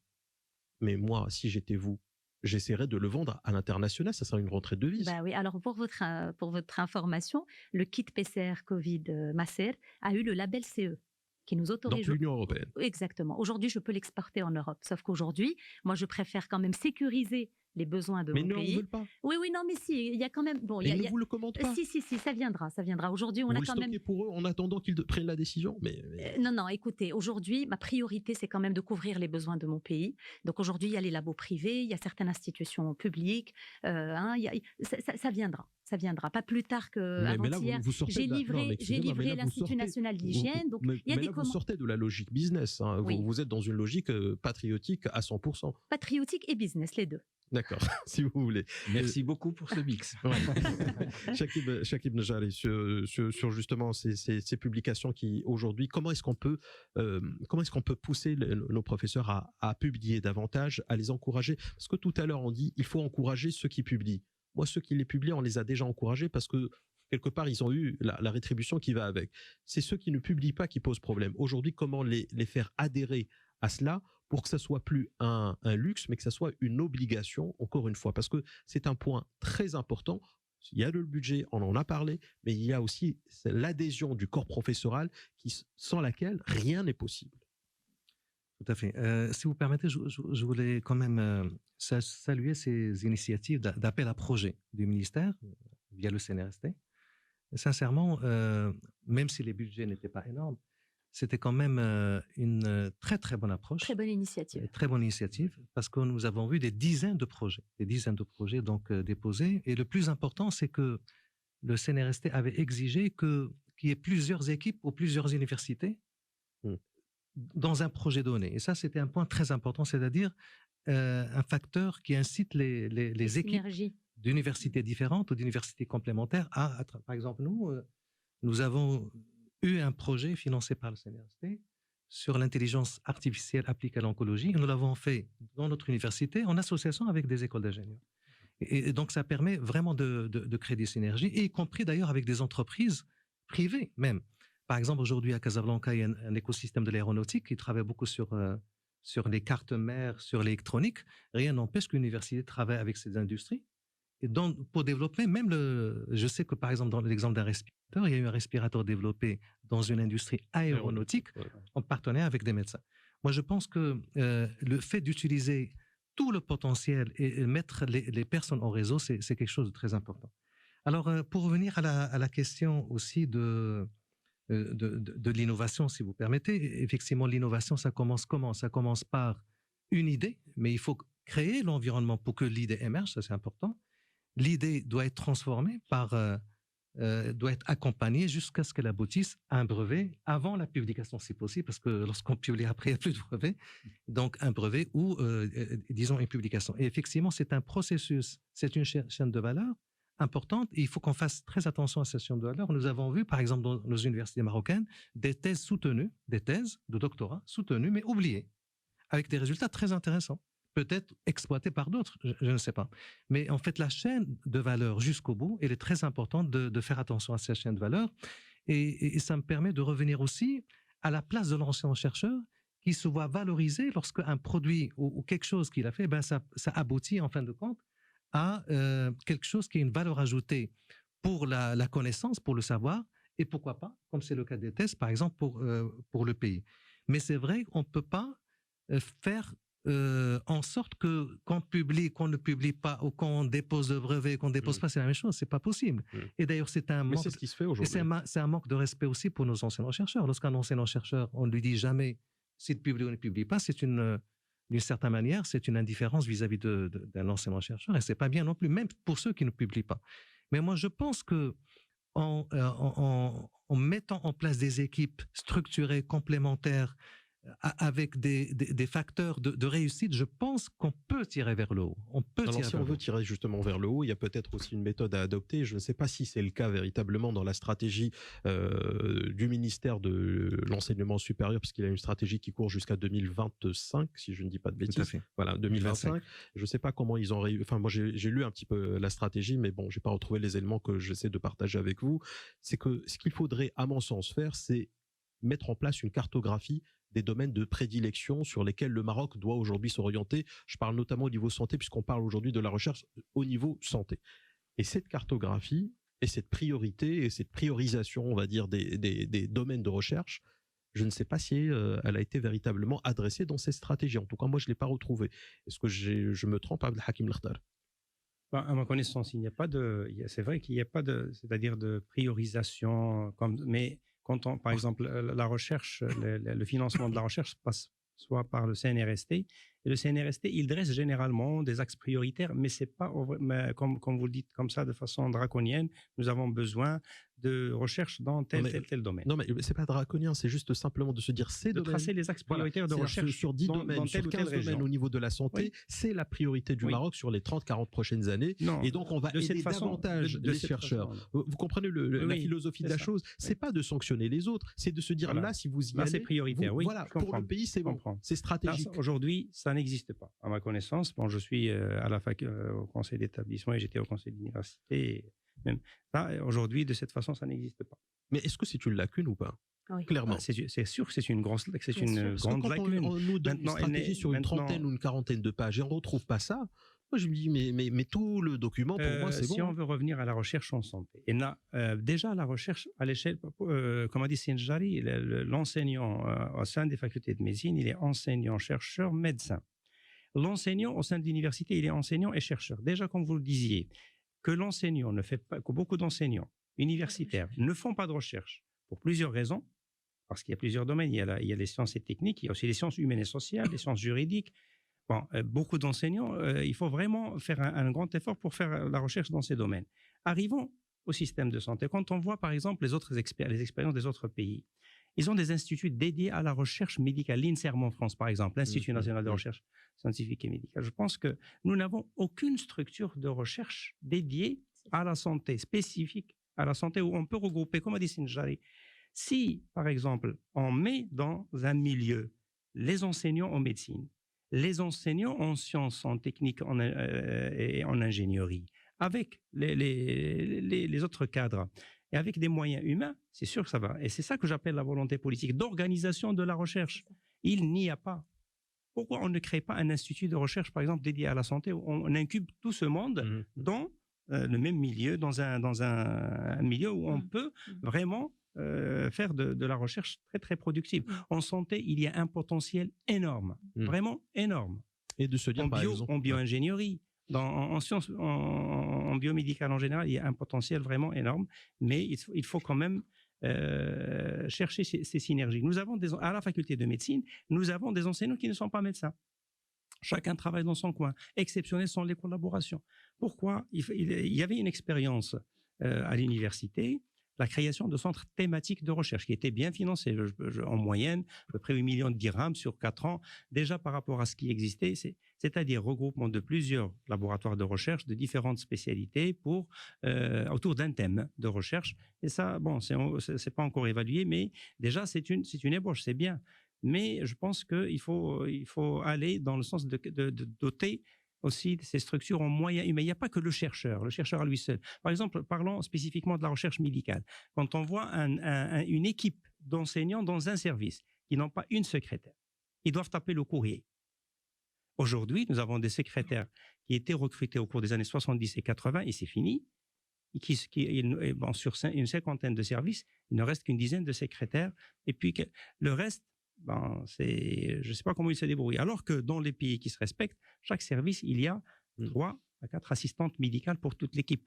Mais moi, si j'étais vous, j'essaierais de le vendre à l'international. Ça sera une rentrée de devise. Bah oui. Alors pour votre information, le kit PCR Covid Masser a eu le label CE qui nous Dans autorise. l'Union européenne. Exactement. Aujourd'hui, je peux l'exporter en Europe. Sauf qu'aujourd'hui, moi, je préfère quand même sécuriser les besoins de Mais mon non, pays. ils veulent pas. Oui, non, mais si, il y a quand même. Bon, Ils ne vous le commandent pas. Si, ça viendra. Aujourd'hui, on Vous a le quand même. stockez pour eux en attendant qu'ils prennent la décision. Non, écoutez, aujourd'hui, ma priorité, c'est quand même de couvrir les besoins de mon pays. Donc aujourd'hui, il y a les labos privés, il y a certaines institutions publiques. Ça viendra. Pas plus tard qu'avant-hier. J'ai livré l'Institut national d'hygiène. Donc il y a des vous sortez de la logique business. Hein. Oui. Vous êtes dans une logique patriotique à 100%. Patriotique et business, les deux. D'accord, si vous voulez. Merci beaucoup pour ce mix. Chakib Nejari, sur justement ces publications qui aujourd'hui, comment est-ce qu'on peut pousser nos professeurs à publier davantage, à les encourager? Parce que tout à l'heure on dit il faut encourager ceux qui publient. Moi, ceux qui les publient, on les a déjà encouragés parce que quelque part ils ont eu la rétribution qui va avec. C'est ceux qui ne publient pas qui posent problème. Aujourd'hui, comment les faire adhérer à cela pour que ça soit plus un luxe, mais que ça soit une obligation, encore une fois, parce que c'est un point très important. Il y a le budget, on en a parlé, mais il y a aussi l'adhésion du corps professoral sans laquelle rien n'est possible. Tout à fait. Si vous permettez, je voulais quand même saluer ces initiatives d'appel à projet du ministère via le CNRST. Sincèrement, même si les budgets n'étaient pas énormes, c'était quand même une très très bonne approche. Très bonne initiative. Très bonne initiative, parce que nous avons vu des dizaines de projets donc déposés. Et le plus important, c'est que le CNRST avait exigé qu'il y ait plusieurs équipes ou plusieurs universités dans un projet donné. Et ça, c'était un point très important, c'est-à-dire un facteur qui incite les équipes d'universités différentes ou d'universités complémentaires à par exemple, nous avons eu un projet financé par le CNRST sur l'intelligence artificielle appliquée à l'oncologie. Nous l'avons fait dans notre université en association avec des écoles d'ingénieurs. Et donc, ça permet vraiment de créer des synergies, y compris d'ailleurs avec des entreprises privées même. Par exemple, aujourd'hui à Casablanca, il y a un écosystème de l'aéronautique qui travaille beaucoup sur les cartes mères, sur l'électronique. Rien n'empêche que l'université travaille avec ces industries. Et pour développer, même je sais que par exemple dans l'exemple d'un respirateur, il y a eu un respirateur développé dans une industrie aéronautique en partenariat avec des médecins. Moi, je pense que le fait d'utiliser tout le potentiel et mettre les personnes en réseau, c'est quelque chose de très important. Alors, pour revenir à la question aussi de l'innovation, si vous permettez, effectivement, l'innovation, ça commence comment? Ça commence par une idée, mais il faut créer l'environnement pour que l'idée émerge, ça c'est important. L'idée doit être transformée doit être accompagnée jusqu'à ce qu'elle aboutisse à un brevet avant la publication, si possible, parce que lorsqu'on publie après, il n'y a plus de brevet. Donc, un brevet ou, disons, une publication. Et effectivement, c'est un processus, c'est une chaîne de valeur importante et il faut qu'on fasse très attention à cette chaîne de valeur. Nous avons vu, par exemple, dans nos universités marocaines, des thèses soutenues, des thèses de doctorat soutenues, mais oubliées, avec des résultats très intéressants. Peut-être exploité par d'autres, je ne sais pas. Mais en fait, la chaîne de valeur jusqu'au bout, elle est très importante de faire attention à cette chaîne de valeur. Et ça me permet de revenir aussi à la place de l'enseignant-chercheur qui se voit valorisé lorsqu'un produit ou quelque chose qu'il a fait, ça aboutit en fin de compte à quelque chose qui a une valeur ajoutée pour la connaissance, pour le savoir, et pourquoi pas, comme c'est le cas des thèses, par exemple, pour le pays. Mais c'est vrai qu'on ne peut pas faire en sorte que qu'on publie, qu'on ne publie pas, ou qu'on dépose le brevet, qu'on ne dépose pas, c'est la même chose, c'est pas possible. Et d'ailleurs, c'est un manque. Mais c'est ce qui se fait aujourd'hui. C'est un manque de respect aussi pour nos enseignants-chercheurs. Lorsqu'un enseignant-chercheur, on ne lui dit jamais s'il publie ou ne publie pas, d'une certaine manière, c'est une indifférence vis-à-vis d'un enseignant-chercheur, et c'est pas bien non plus, même pour ceux qui ne publient pas. Mais moi, je pense que en en mettant en place des équipes structurées, complémentaires, avec des facteurs de réussite, je pense qu'on peut tirer vers le haut. Alors, si on veut tirer justement vers le haut, il y a peut-être aussi une méthode à adopter. Je ne sais pas si c'est le cas véritablement dans la stratégie du ministère de l'enseignement supérieur, parce qu'il a une stratégie qui court jusqu'à 2025, si je ne dis pas de bêtises. Tout à fait. Voilà, 2025. Je ne sais pas comment ils ont réussi. Enfin, moi, j'ai lu un petit peu la stratégie, mais bon, j'ai pas retrouvé les éléments que j'essaie de partager avec vous. C'est que ce qu'il faudrait, à mon sens, faire, c'est mettre en place une cartographie des domaines de prédilection sur lesquels le Maroc doit aujourd'hui s'orienter. Je parle notamment au niveau santé, puisqu'on parle aujourd'hui de la recherche au niveau santé. Et cette cartographie, et cette priorité, et cette priorisation, on va dire, des domaines de recherche, je ne sais pas si elle a été véritablement adressée dans ces stratégies. En tout cas, moi, je ne l'ai pas retrouvée. Est-ce que je me trompe, Abdelhakim Lakhdar? À ma connaissance, il n'y a pas de... C'est vrai qu'il n'y a pas de... C'est-à-dire de priorisation, mais... Quand par exemple, la recherche, le financement de la recherche passe soit par le CNRST, et le CNRST, il dresse généralement des axes prioritaires, mais c'est pas, comme vous le dites comme ça, de façon draconienne, nous avons besoin de recherche dans tel domaine. Non, mais c'est pas draconien, c'est juste simplement de se dire de tracer les axes prioritaires de recherche sur 10 domaines, sur 15 domaines au niveau de la santé, oui. C'est la priorité du Maroc sur les 30-40 prochaines années. Non, et donc, on va aider davantage les chercheurs. Vous comprenez la philosophie de la chose? C'est pas de sanctionner les autres, c'est de se dire là, si vous y allez, c'est prioritaire. Oui, voilà, pour le pays, c'est bon, c'est stratégique. Aujourd'hui, ça n'existe pas, à ma connaissance. Bon, je suis à la fac, au conseil d'établissement et j'étais au conseil d'université. Même là, aujourd'hui, de cette façon, ça n'existe pas. Mais est-ce que c'est une lacune ou pas? Oui. Clairement. C'est sûr que c'est une grande lacune. On nous donne une stratégie sur une trentaine ou une quarantaine de pages et on ne retrouve pas ça. Moi, je me dis, mais tout le document, pour moi, c'est bon. Si on veut revenir à la recherche en santé, et déjà la recherche à l'échelle, comme a dit Sinjari, l'enseignant au sein des facultés de médecine, il est enseignant, chercheur, médecin. L'enseignant au sein de l'université, il est enseignant et chercheur. Déjà, comme vous le disiez, que l'enseignant ne fait pas, que beaucoup d'enseignants universitaires ne font pas de recherche pour plusieurs raisons, parce qu'il y a plusieurs domaines. Il y a les sciences et techniques, il y a aussi les sciences humaines et sociales, les sciences juridiques. Bon, beaucoup d'enseignants, il faut vraiment faire un grand effort pour faire la recherche dans ces domaines. Arrivons au système de santé. Quand on voit, par exemple, les expériences des autres pays, ils ont des instituts dédiés à la recherche médicale. L'INSERM en France, par exemple, l'Institut national de recherche scientifique et médicale. Je pense que nous n'avons aucune structure de recherche dédiée à la santé, spécifique à la santé, où on peut regrouper, comme a dit Sinjari, si, par exemple, on met dans un milieu les enseignants en médecine, les enseignants en sciences, en technique et en ingénierie, avec les autres cadres, et avec des moyens humains, c'est sûr que ça va. Et c'est ça que j'appelle la volonté politique d'organisation de la recherche. Il n'y a pas. Pourquoi on ne crée pas un institut de recherche, par exemple, dédié à la santé, où on incube tout ce monde dans le même milieu, dans un milieu où on peut vraiment faire de la recherche très, très productive. En santé, il y a un potentiel énorme, vraiment énorme. Et de se dire, par exemple, en bioingénierie, en sciences, en biomédical en général, il y a un potentiel vraiment énorme, mais il faut quand même chercher ces synergies. Nous avons à la faculté de médecine, nous avons des enseignants qui ne sont pas médecins. Chacun travaille dans son coin. Exceptionnelles sont les collaborations. Pourquoi? Il y avait une expérience à l'université, la création de centres thématiques de recherche qui étaient bien financés. En moyenne, à peu près 8 millions de dirhams sur 4 ans, déjà par rapport à ce qui existait, c'est-à-dire regroupement de plusieurs laboratoires de recherche de différentes spécialités autour d'un thème de recherche. Et ça, bon, c'est pas encore évalué, mais déjà, c'est une ébauche, c'est bien. Mais je pense qu'il faut aller dans le sens de doter aussi ces structures en moyens humains. Il n'y a pas que le chercheur à lui seul. Par exemple, parlons spécifiquement de la recherche médicale. Quand on voit une équipe d'enseignants dans un service qui n'ont pas une secrétaire, ils doivent taper le courrier. Aujourd'hui, nous avons des secrétaires qui étaient recrutés au cours des années 70 et 80, et c'est fini. Sur une cinquantaine de services, il ne reste qu'une dizaine de secrétaires, et puis le reste, je ne sais pas comment ils se débrouillent. Alors que dans les pays qui se respectent, chaque service, il y a 3 à 4 assistantes médicales pour toute l'équipe.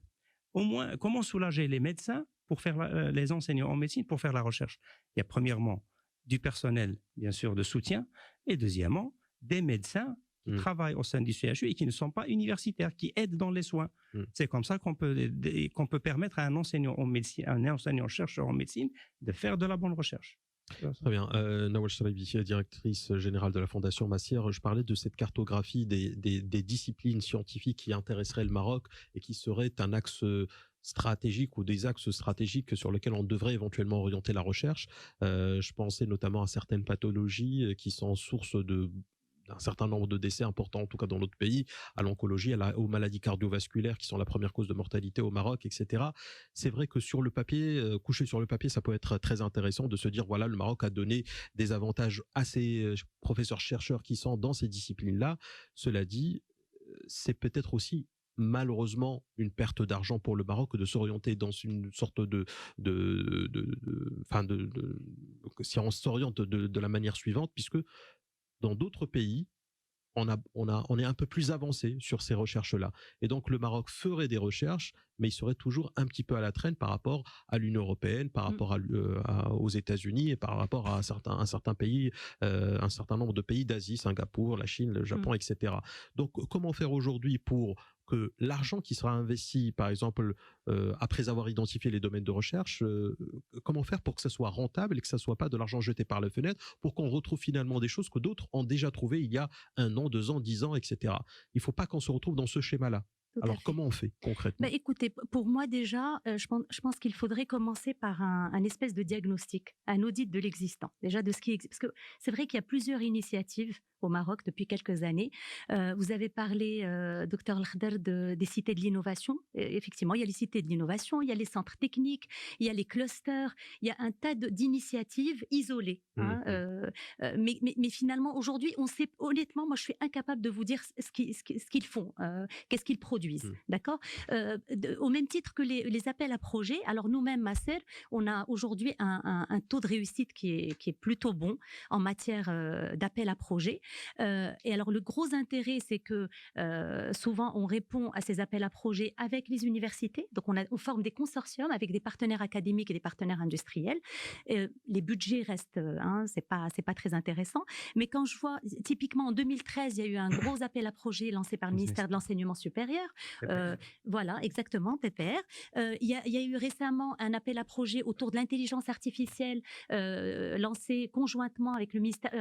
Au moins, comment soulager les médecins pour faire les enseignants en médecine pour faire la recherche? Il y a premièrement du personnel, bien sûr, de soutien, et deuxièmement, des médecins qui travaillent au sein du CHU et qui ne sont pas universitaires, qui aident dans les soins. C'est comme ça qu'on peut permettre à un enseignant en médecine, un enseignant-chercheur en médecine de faire de la bonne recherche. Très bien. Nawal Shraibi, directrice générale de la Fondation Massière, je parlais de cette cartographie des disciplines scientifiques qui intéresseraient le Maroc et qui seraient un axe stratégiques ou des axes stratégiques sur lesquels on devrait éventuellement orienter la recherche. Je pensais notamment à certaines pathologies qui sont source d'un certain nombre de décès importants, en tout cas dans notre pays, à l'oncologie, aux maladies cardiovasculaires qui sont la première cause de mortalité au Maroc, etc. C'est vrai que sur le papier, couché sur le papier, ça peut être très intéressant de se dire, voilà, le Maroc a donné des avantages à ses professeurs-chercheurs qui sont dans ces disciplines-là. Cela dit, c'est peut-être aussi malheureusement une perte d'argent pour le Maroc de s'orienter dans une sorte si on s'oriente de la manière suivante, puisque dans d'autres pays, on est un peu plus avancé sur ces recherches-là. Et donc, le Maroc ferait des recherches, mais il serait toujours un petit peu à la traîne par rapport à l'Union européenne, par rapport aux États-Unis et par rapport à un certain pays, un certain nombre de pays d'Asie, Singapour, la Chine, le Japon, etc. Donc, comment faire aujourd'hui pour que l'argent qui sera investi, par exemple, après avoir identifié les domaines de recherche, comment faire pour que ça soit rentable et que ça soit pas de l'argent jeté par la fenêtre, pour qu'on retrouve finalement des choses que d'autres ont déjà trouvées il y a 1 an, 2 ans, 10 ans, etc. Il faut pas qu'on se retrouve dans ce schéma-là. Alors, comment on fait concrètement? Écoutez, pour moi déjà, je pense qu'il faudrait commencer par un espèce de diagnostic, un audit de l'existant, déjà de ce qui existe. Parce que c'est vrai qu'il y a plusieurs initiatives au Maroc depuis quelques années. Vous avez parlé, Dr Al-Khdar, des cités de l'innovation. Effectivement, il y a les cités de l'innovation, il y a les centres techniques, il y a les clusters, il y a un tas d'initiatives isolées. Mais finalement, aujourd'hui, on sait, honnêtement, moi je suis incapable de vous dire ce qu'ils font, qu'est-ce qu'ils produisent. D'accord. Au même titre que les appels à projets, alors nous-mêmes, Masser, on a aujourd'hui un taux de réussite qui est plutôt bon en matière d'appels à projets. Et alors le gros intérêt, c'est que souvent on répond à ces appels à projets avec les universités. Donc on forme des consortiums avec des partenaires académiques et des partenaires industriels. Les budgets restent, c'est pas très intéressant. Mais quand je vois, typiquement en 2013, il y a eu un gros appel à projets lancé par le ministère de l'Enseignement supérieur. Voilà, exactement, PPR. Il y a eu récemment un appel à projet autour de l'intelligence artificielle lancé conjointement avec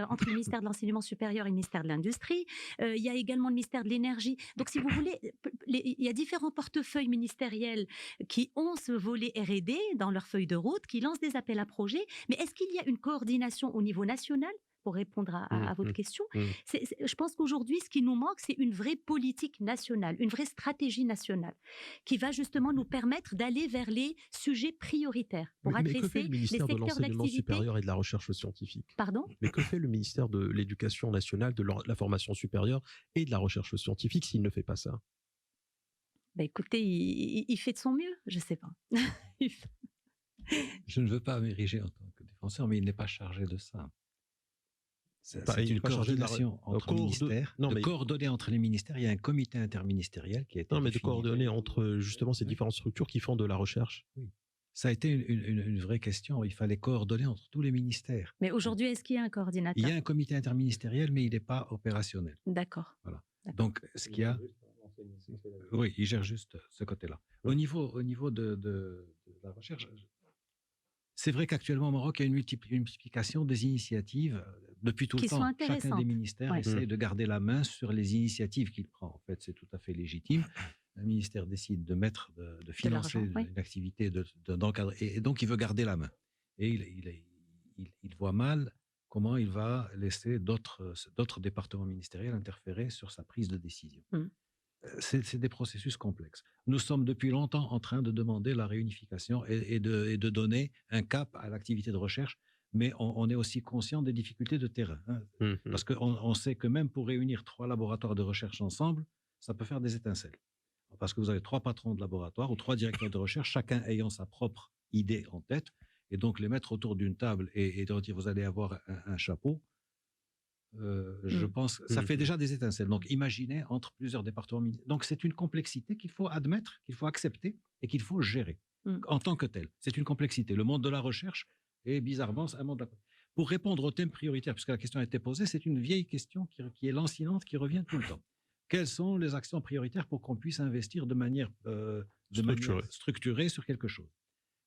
entre le ministère de l'Enseignement supérieur et le ministère de l'Industrie. Il y a également le ministère de l'Énergie. Donc, si vous voulez, il y a différents portefeuilles ministériels qui ont ce volet R&D dans leur feuille de route, qui lancent des appels à projets. Mais est-ce qu'il y a une coordination au niveau national pour répondre à votre question? Je pense qu'aujourd'hui, ce qui nous manque, c'est une vraie politique nationale, une vraie stratégie nationale qui va justement nous permettre d'aller vers les sujets prioritaires pour adresser que fait le ministère les de secteurs l'Enseignement d'activité. supérieur et de la Recherche scientifique? Pardon? Mais que fait le ministère de l'Éducation nationale, de la formation supérieure et de la recherche scientifique s'il ne fait pas ça? Écoutez, il fait de son mieux, je ne sais pas. Je ne veux pas m'ériger en tant que défenseur, mais il n'est pas chargé de ça. C'est une coordination entre ministères, coordonner entre les ministères. Il y a un comité interministériel qui a été de coordonner entre justement ces différentes structures qui font de la recherche. Oui, ça a été une vraie question. Il fallait coordonner entre tous les ministères. Mais aujourd'hui, est-ce qu'il y a un coordinateur? Il y a un comité interministériel, mais il n'est pas opérationnel. D'accord. Voilà. Donc, ce qu'il y a... Oui, il gère juste ce côté-là. Au niveau de la recherche... C'est vrai qu'actuellement au Maroc, il y a une multiplication des initiatives depuis tout le temps. Chacun des ministères essaie de garder la main sur les initiatives qu'il prend. En fait, c'est tout à fait légitime. Un ministère décide de financer une activité, d'encadrer, et donc il veut garder la main. Et il voit mal comment il va laisser d'autres départements ministériels interférer sur sa prise de décision. C'est des processus complexes. Nous sommes depuis longtemps en train de demander la réunification et de donner un cap à l'activité de recherche, mais on est aussi conscient des difficultés de terrain. Parce qu'on sait que même pour réunir 3 laboratoires de recherche ensemble, ça peut faire des étincelles. Parce que vous avez 3 patrons de laboratoire ou 3 directeurs de recherche, chacun ayant sa propre idée en tête, et donc les mettre autour d'une table et de dire vous allez avoir un chapeau. Je pense que ça fait déjà des étincelles. Donc, imaginez entre plusieurs départements. Donc, c'est une complexité qu'il faut admettre, qu'il faut accepter et qu'il faut gérer en tant que tel. C'est une complexité. Le monde de la recherche est bizarrement un monde. Pour répondre au thème prioritaire, puisque la question a été posée, c'est une vieille question qui est lancinante, qui revient tout le temps. Quelles sont les actions prioritaires pour qu'on puisse investir de manière structurée sur quelque chose?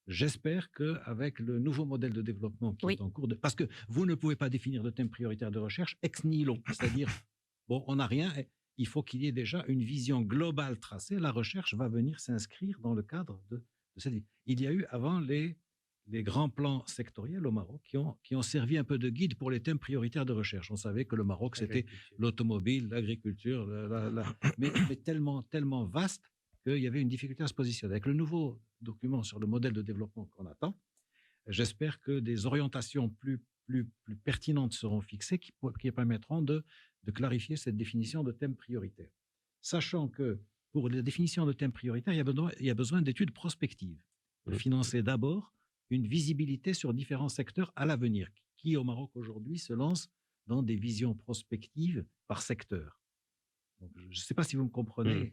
J'espère qu'avec le nouveau modèle de développement qui est en cours parce que vous ne pouvez pas définir de thème prioritaire de recherche ex nihilo, c'est-à-dire, bon, on n'a rien, il faut qu'il y ait déjà une vision globale tracée. La recherche va venir s'inscrire dans le cadre de cette vie. Il y a eu avant les grands plans sectoriels au Maroc qui ont servi un peu de guide pour les thèmes prioritaires de recherche. On savait que le Maroc, c'était l'automobile, l'agriculture, mais tellement vaste qu'il y avait une difficulté à se positionner. Avec le nouveau document sur le modèle de développement qu'on attend, j'espère que des orientations plus pertinentes seront fixées qui permettront de clarifier cette définition de thème prioritaire. Sachant que pour la définition de thème prioritaire, il y a besoin d'études prospectives. De financer d'abord une visibilité sur différents secteurs à l'avenir, qui au Maroc aujourd'hui se lance dans des visions prospectives par secteur. Donc, je ne sais pas si vous me comprenez.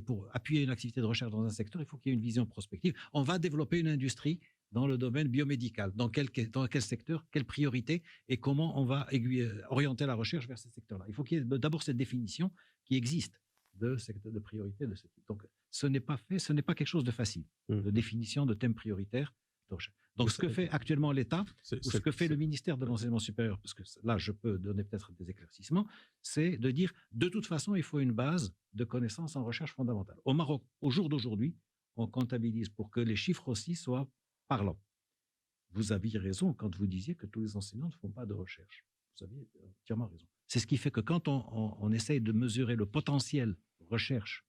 Pour appuyer une activité de recherche dans un secteur, il faut qu'il y ait une vision prospective. On va développer une industrie dans le domaine biomédical. Dans quel secteur, quelle priorité et comment on va orienter la recherche vers ces secteurs-là. Il faut qu'il y ait d'abord cette définition qui existe de secteur de priorité de ce type. Donc, ce n'est pas quelque chose de facile, de définition de thèmes prioritaires de recherche. Donc, ce que fait actuellement l'État, ou ce que fait le ministère de l'Enseignement supérieur, parce que là, je peux donner peut-être des éclaircissements, c'est de dire, de toute façon, il faut une base de connaissances en recherche fondamentale. Au Maroc, au jour d'aujourd'hui, on comptabilise pour que les chiffres aussi soient parlants. Vous aviez raison quand vous disiez que tous les enseignants ne font pas de recherche. Vous aviez entièrement raison. C'est ce qui fait que quand on essaye de mesurer le potentiel de recherche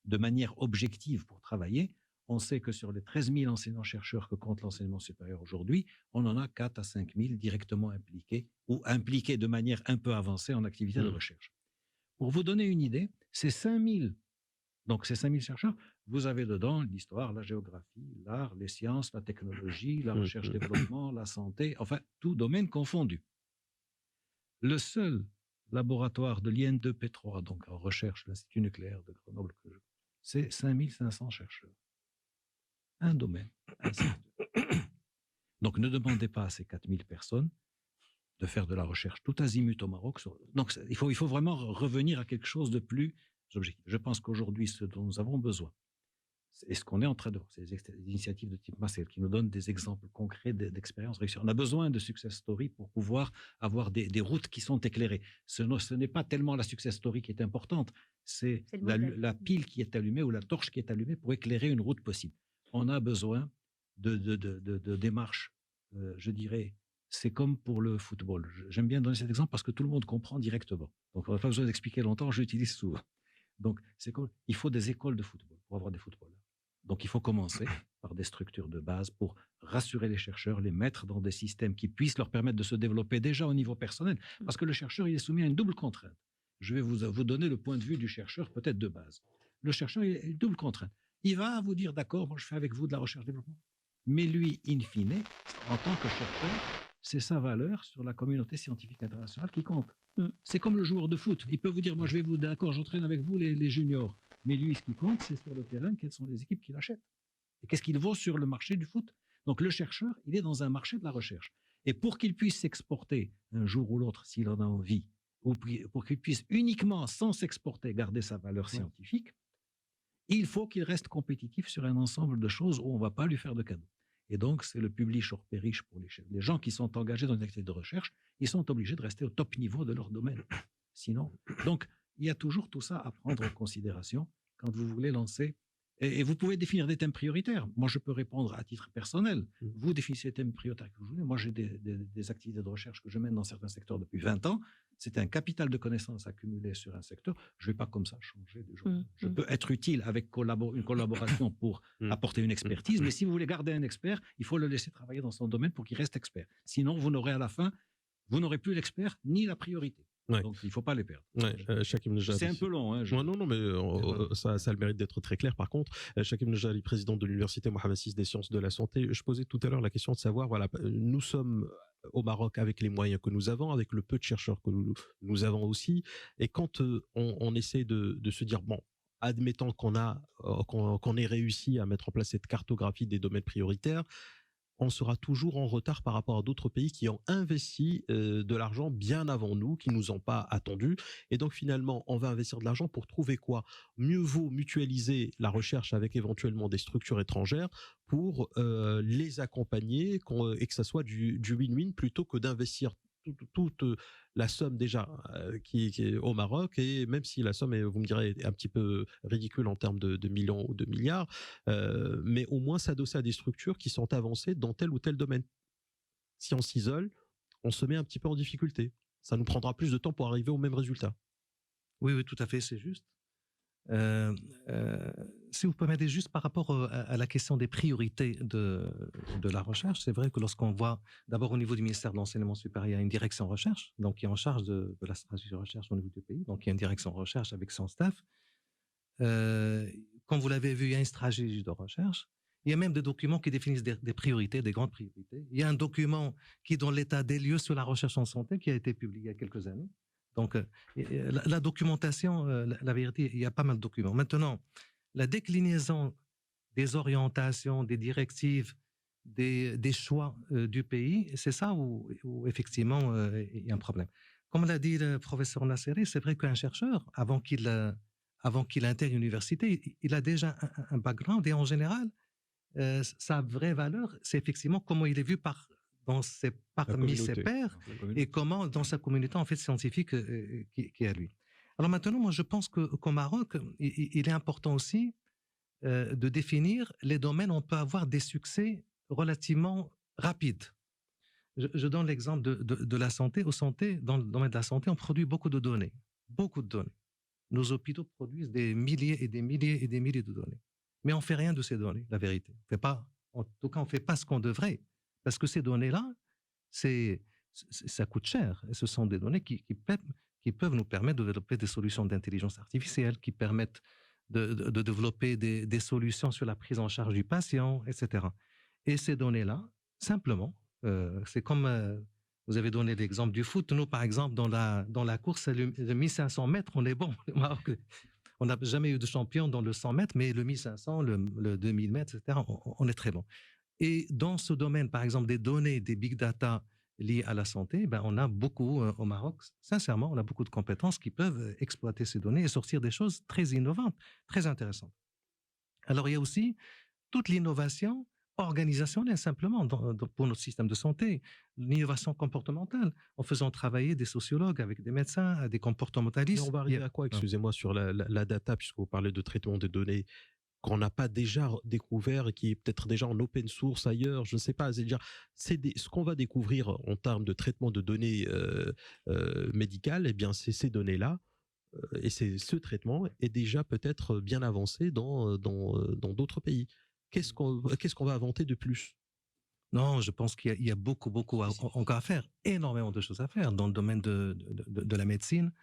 de manière objective pour travailler, on sait que sur les 13 000 enseignants-chercheurs que compte l'enseignement supérieur aujourd'hui, on en a 4 à 5 000 directement impliqués ou impliqués de manière un peu avancée en activité de recherche. Pour vous donner une idée, ces 5 000, donc ces 5 000 chercheurs, vous avez dedans l'histoire, la géographie, l'art, les sciences, la technologie, la recherche-développement, la santé, enfin, tout domaine confondu. Le seul laboratoire de l'IN2P3, donc en recherche, l'Institut nucléaire de Grenoble, c'est 5 500 chercheurs. Un domaine, un secteur. Donc, ne demandez pas à ces 4 000 personnes de faire de la recherche tout azimut au Maroc. Donc, il faut vraiment revenir à quelque chose de plus objectif. Je pense qu'aujourd'hui, ce dont nous avons besoin, et ce qu'on est en train de voir, c'est des initiatives de type Marcel qui nous donnent des exemples concrets d'expériences réussies. On a besoin de success story pour pouvoir avoir des routes qui sont éclairées. Ce n'est pas tellement la success story qui est importante, c'est la pile qui est allumée ou la torche qui est allumée pour éclairer une route possible. On a besoin de démarches, je dirais, c'est comme pour le football. J'aime bien donner cet exemple parce que tout le monde comprend directement. Donc, on n'a pas besoin d'expliquer longtemps, je l'utilise souvent. Donc, il faut des écoles de football pour avoir des footballeurs. Donc, il faut commencer par des structures de base pour rassurer les chercheurs, les mettre dans des systèmes qui puissent leur permettre de se développer déjà au niveau personnel. Parce que le chercheur, il est soumis à une double contrainte. Je vais vous donner le point de vue du chercheur, peut-être de base. Le chercheur, il a une double contrainte. Il va vous dire, d'accord, moi je fais avec vous de la recherche-développement. Mais lui, in fine, en tant que chercheur, c'est sa valeur sur la communauté scientifique internationale qui compte. C'est comme le joueur de foot. Il peut vous dire, moi je vais vous, d'accord, j'entraîne avec vous les juniors. Mais lui, ce qui compte, c'est sur le terrain, quelles sont les équipes qu'il achète. Et qu'est-ce qu'il vaut sur le marché du foot. Donc le chercheur, il est dans un marché de la recherche. Et pour qu'il puisse s'exporter un jour ou l'autre, s'il en a envie, ou pour qu'il puisse uniquement, sans s'exporter, garder sa valeur scientifique, il faut qu'il reste compétitif sur un ensemble de choses où on ne va pas lui faire de cadeaux. Et donc, c'est le publish or perish pour les gens qui sont engagés dans une activité de recherche, ils sont obligés de rester au top niveau de leur domaine. Sinon, donc, il y a toujours tout ça à prendre en considération quand vous voulez lancer. Et vous pouvez définir des thèmes prioritaires. Moi, je peux répondre à titre personnel. Vous définissez les thèmes prioritaires que vous voulez. Moi, j'ai des activités de recherche que je mène dans certains secteurs depuis 20 ans. C'est un capital de connaissances accumulé sur un secteur. Je ne vais pas comme ça changer de jour. Je peux être utile avec une collaboration pour apporter une expertise, mais si vous voulez garder un expert, il faut le laisser travailler dans son domaine pour qu'il reste expert. Sinon, vous n'aurez à la fin, vous n'aurez plus l'expert ni la priorité. Ouais. Donc, il ne faut pas les perdre. C'est un peu long. Hein, non, mais ça a le mérite d'être très clair. Par contre, Chakib Nejari, président de l'Université Mohamed VI des sciences de la santé, je posais tout à l'heure la question de savoir, voilà, nous sommes au Maroc avec les moyens que nous avons, avec le peu de chercheurs que nous avons aussi, et quand on essaie de se dire, bon, admettons qu'on ait réussi à mettre en place cette cartographie des domaines prioritaires, on sera toujours en retard par rapport à d'autres pays qui ont investi de l'argent bien avant nous, qui nous ont pas attendus. Et donc finalement, on va investir de l'argent pour trouver quoi? Mieux vaut mutualiser la recherche avec éventuellement des structures étrangères pour les accompagner et que ça soit du win-win plutôt que d'investir toute la somme déjà qui est au Maroc, et même si la somme est, vous me direz, un petit peu ridicule en termes de millions ou de milliards, mais au moins s'adosser à des structures qui sont avancées dans tel ou tel domaine. Si on s'isole, on se met un petit peu en difficulté. Ça nous prendra plus de temps pour arriver au même résultat. Oui, oui, tout à fait, c'est juste. Si vous permettez, juste par rapport à la question des priorités de la recherche, c'est vrai que lorsqu'on voit, d'abord au niveau du ministère de l'Enseignement supérieur, il y a une direction recherche, donc qui est en charge de la stratégie de recherche au niveau du pays, donc il y a une direction recherche avec son staff. Comme vous l'avez vu, il y a une stratégie de recherche. Il y a même des documents qui définissent des priorités, des grandes priorités. Il y a un document qui donne l'état des lieux sur la recherche en santé qui a été publié il y a quelques années. Donc, la documentation, la vérité, il y a pas mal de documents. Maintenant, la déclinaison des orientations, des directives, des choix du pays, c'est ça où effectivement, il y a un problème. Comme l'a dit le professeur Nasseri, c'est vrai qu'un chercheur, avant qu'il intègre l'université, il a déjà un background, et en général, sa vraie valeur, c'est effectivement comment il est vu parmi ses pairs, et comment dans sa communauté en fait scientifique qui est à lui. Alors maintenant, moi je pense qu'au Maroc, il est important aussi de définir les domaines où on peut avoir des succès relativement rapides. Je donne l'exemple de la santé. Dans le domaine de la santé, on produit beaucoup de données. Beaucoup de données. Nos hôpitaux produisent des milliers et des milliers et des milliers de données. Mais on ne fait rien de ces données, la vérité. En tout cas, on ne fait pas ce qu'on devrait. Parce que ces données-là, ça coûte cher. Et ce sont des données qui peuvent nous permettre de développer des solutions d'intelligence artificielle, qui permettent de développer des solutions sur la prise en charge du patient, etc. Et ces données-là, simplement, c'est comme vous avez donné l'exemple du foot. Nous, par exemple, dans la course, le 1500 mètres, on est bon. On n'a jamais eu de champion dans le 100 mètres, mais le 1500, le 2000 mètres, etc., on est très bon. Et dans ce domaine, par exemple, des données, des big data liées à la santé, on a beaucoup au Maroc, sincèrement, on a beaucoup de compétences qui peuvent exploiter ces données et sortir des choses très innovantes, très intéressantes. Alors, il y a aussi toute l'innovation organisationnelle, simplement, pour notre système de santé, l'innovation comportementale, en faisant travailler des sociologues avec des médecins, des comportementalistes. Mais on va arriver à quoi, excusez-moi, sur la data, puisque vous parlez de traitement des données qu'on n'a pas déjà découvert et qui est peut-être déjà en open source ailleurs, je ne sais pas. C'est-à-dire, ce qu'on va découvrir en termes de traitement de données médicales, eh bien, c'est ces données-là, et ce traitement est déjà peut-être bien avancé dans d'autres pays. Qu'est-ce qu'on va inventer de plus? Non, je pense qu'il y a beaucoup encore à faire, énormément de choses à faire dans le domaine de la médecine.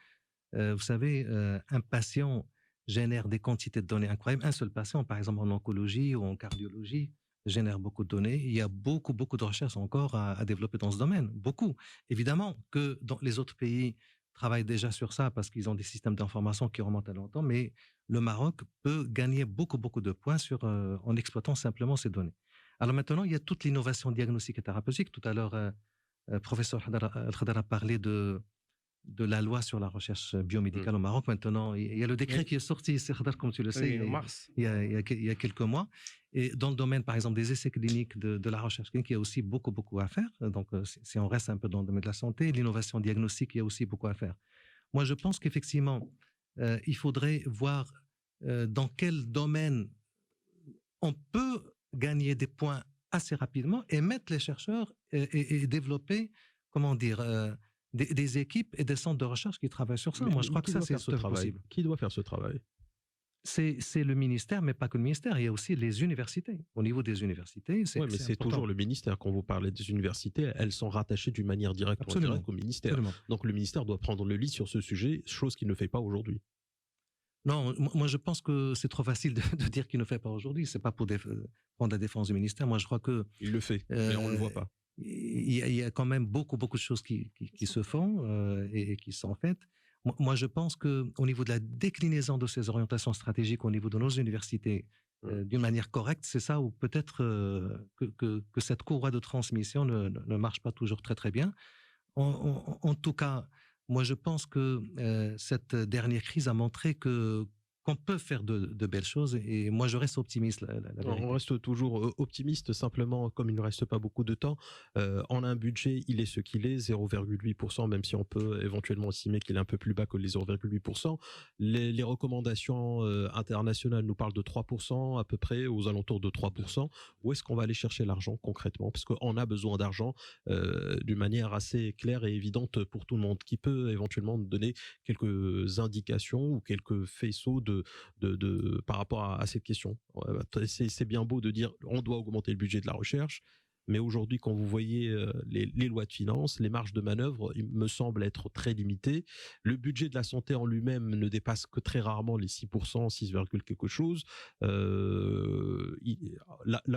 Vous savez, un patient génère des quantités de données incroyables. Un seul patient, par exemple en oncologie ou en cardiologie, génère beaucoup de données. Il y a beaucoup de recherches encore à développer dans ce domaine. Beaucoup. Évidemment que dans les autres pays travaillent déjà sur ça parce qu'ils ont des systèmes d'information qui remontent à longtemps, mais le Maroc peut gagner beaucoup de points en exploitant simplement ces données. Alors maintenant, il y a toute l'innovation diagnostique et thérapeutique. Tout à l'heure, professeur Al-Khadar a parlé de la loi sur la recherche biomédicale au Maroc. Maintenant, il y a le décret qui est sorti, comme tu le sais, en mars. Il y a quelques mois. Et dans le domaine, par exemple, des essais cliniques, de la recherche clinique, il y a aussi beaucoup à faire. Donc, si on reste un peu dans le domaine de la santé, l'innovation diagnostique, il y a aussi beaucoup à faire. Moi, je pense qu'effectivement, il faudrait voir dans quel domaine on peut gagner des points assez rapidement et mettre les chercheurs et développer, des équipes et des centres de recherche qui travaillent sur ça. Moi, je crois que ça, c'est possible. Qui doit faire ce travail? C'est le ministère, mais pas que le ministère. Il y a aussi les universités. Au niveau des universités, oui, mais c'est toujours le ministère. Quand vous parlez des universités, elles sont rattachées d'une manière directe ou indirecte au ministère. Absolument. Donc, le ministère doit prendre le lead sur ce sujet, chose qu'il ne fait pas aujourd'hui. Non, moi, je pense que c'est trop facile de dire qu'il ne fait pas aujourd'hui. C'est pas pour prendre la défense du ministère. Moi, je crois que... Il le fait, mais on ne le voit pas. Il y a quand même beaucoup de choses qui se font et qui sont faites. Moi, je pense qu'au niveau de la déclinaison de ces orientations stratégiques au niveau de nos universités, d'une manière correcte, c'est ça, ou peut-être que cette courroie de transmission ne marche pas toujours très très bien. En tout cas, moi je pense que cette dernière crise a montré qu'on peut faire de belles choses, et moi je reste optimiste. On reste toujours optimiste, simplement comme il ne reste pas beaucoup de temps, on a un budget, il est ce qu'il est, 0,8%, même si on peut éventuellement estimer qu'il est un peu plus bas que les 0,8%. Les recommandations internationales nous parlent de 3% à peu près, aux alentours de 3%. Où est-ce qu'on va aller chercher l'argent concrètement? Parce qu'on a besoin d'argent d'une manière assez claire et évidente pour tout le monde, qui peut éventuellement nous donner quelques indications ou quelques faisceaux par rapport à cette question. C'est bien beau de dire on doit augmenter le budget de la recherche, mais aujourd'hui, quand vous voyez les lois de finances, les marges de manœuvre, il me semble être très limitées. Le budget de la santé en lui-même ne dépasse que très rarement les 6%, 6, quelque chose. Là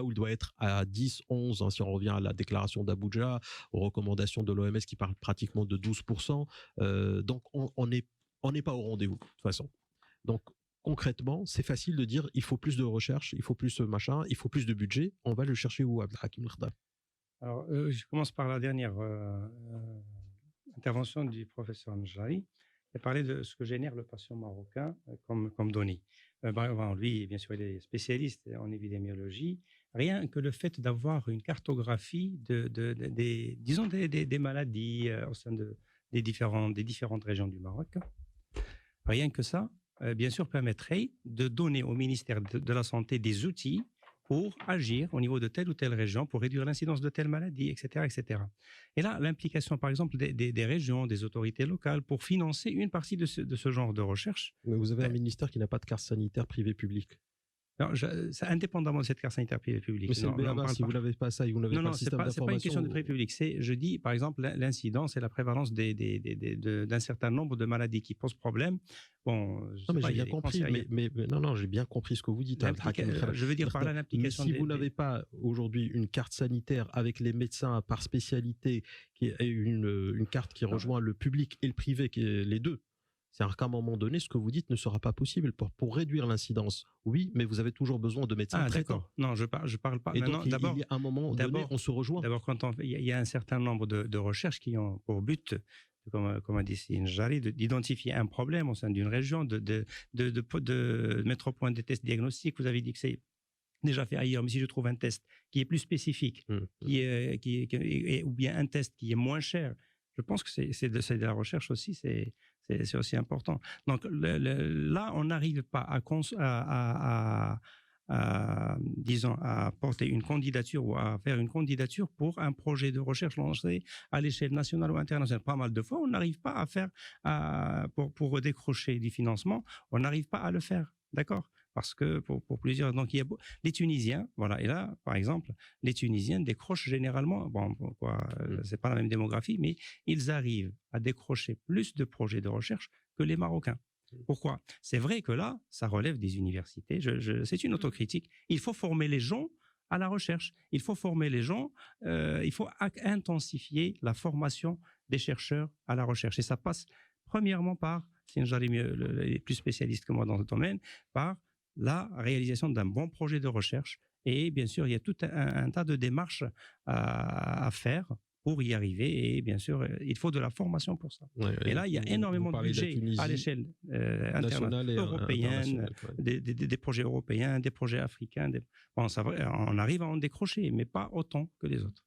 où il doit être à 10, 11, hein, si on revient à la déclaration d'Abuja, aux recommandations de l'OMS qui parlent pratiquement de 12%. Donc on n'est pas au rendez-vous de toute façon. Donc concrètement, c'est facile de dire il faut plus de recherche, il faut plus de machin, il faut plus de budget. On va le chercher où, Abdelhakim Khrdal? Alors, je commence par la dernière intervention du professeur Njari. Il a parlé de ce que génère le patient marocain comme données. Lui, bien sûr, il est spécialiste en épidémiologie. Rien que le fait d'avoir une cartographie des maladies au sein des différentes régions du Maroc, rien que ça, bien sûr, permettrait de donner au ministère de la Santé des outils pour agir au niveau de telle ou telle région, pour réduire l'incidence de telle maladie, etc., etc. Et là, l'implication, par exemple, des régions, des autorités locales, pour financer une partie de ce genre de recherche. Mais vous avez un ministère qui n'a pas de carte sanitaire privée-publique. Non, indépendamment de cette carte sanitaire privée-publique. Mais c'est le BABA, si vous n'avez pas ça et vous n'avez pas le système d'information. C'est pas une question de privée-publique. Je dis, par exemple, l'incidence et la prévalence d'un certain nombre de maladies qui posent problème. Bon, j'ai bien compris, mais non, j'ai bien compris ce que vous dites. Je veux dire par là l'implication. Si vous n'avez pas aujourd'hui une carte sanitaire avec les médecins par spécialité, qui est une carte qui rejoint le public et le privé, qui est les deux. C'est-à-dire qu'à un moment donné, ce que vous dites ne sera pas possible pour réduire l'incidence. Oui, mais vous avez toujours besoin de médecins traitants. Non, je parle pas. Et donc, il y a un moment donné, on se rejoint. D'abord, il y a un certain nombre de recherches qui ont pour but, comme a dit Njari, d'identifier un problème au sein d'une région, de mettre au point des tests diagnostiques. Vous avez dit que c'est déjà fait ailleurs, mais si je trouve un test qui est plus spécifique, ou bien un test qui est moins cher, je pense que c'est de la recherche aussi, c'est aussi important. Donc là, on n'arrive pas à porter une candidature ou à faire une candidature pour un projet de recherche lancé à l'échelle nationale ou internationale. Pas mal de fois, on n'arrive pas à faire, pour décrocher du financement, on n'arrive pas à le faire. D'accord? Parce que pour plusieurs, donc il y a les Tunisiens, voilà, et là, par exemple, les Tunisiens décrochent généralement, c'est pas la même démographie, mais ils arrivent à décrocher plus de projets de recherche que les Marocains. Pourquoi? C'est vrai que là, ça relève des universités, c'est une autocritique. Il faut former les gens à la recherche, il faut former les gens, il faut intensifier la formation des chercheurs à la recherche. Et ça passe premièrement par, si Njari est plus spécialiste que moi dans ce domaine, par la réalisation d'un bon projet de recherche. Et bien sûr, il y a tout un tas de démarches à faire pour y arriver. Et bien sûr, il faut de la formation pour ça. Et là, il y a énormément de budget à l'échelle internationale, européenne, des projets européens, des projets africains. On arrive à en décrocher, mais pas autant que les autres.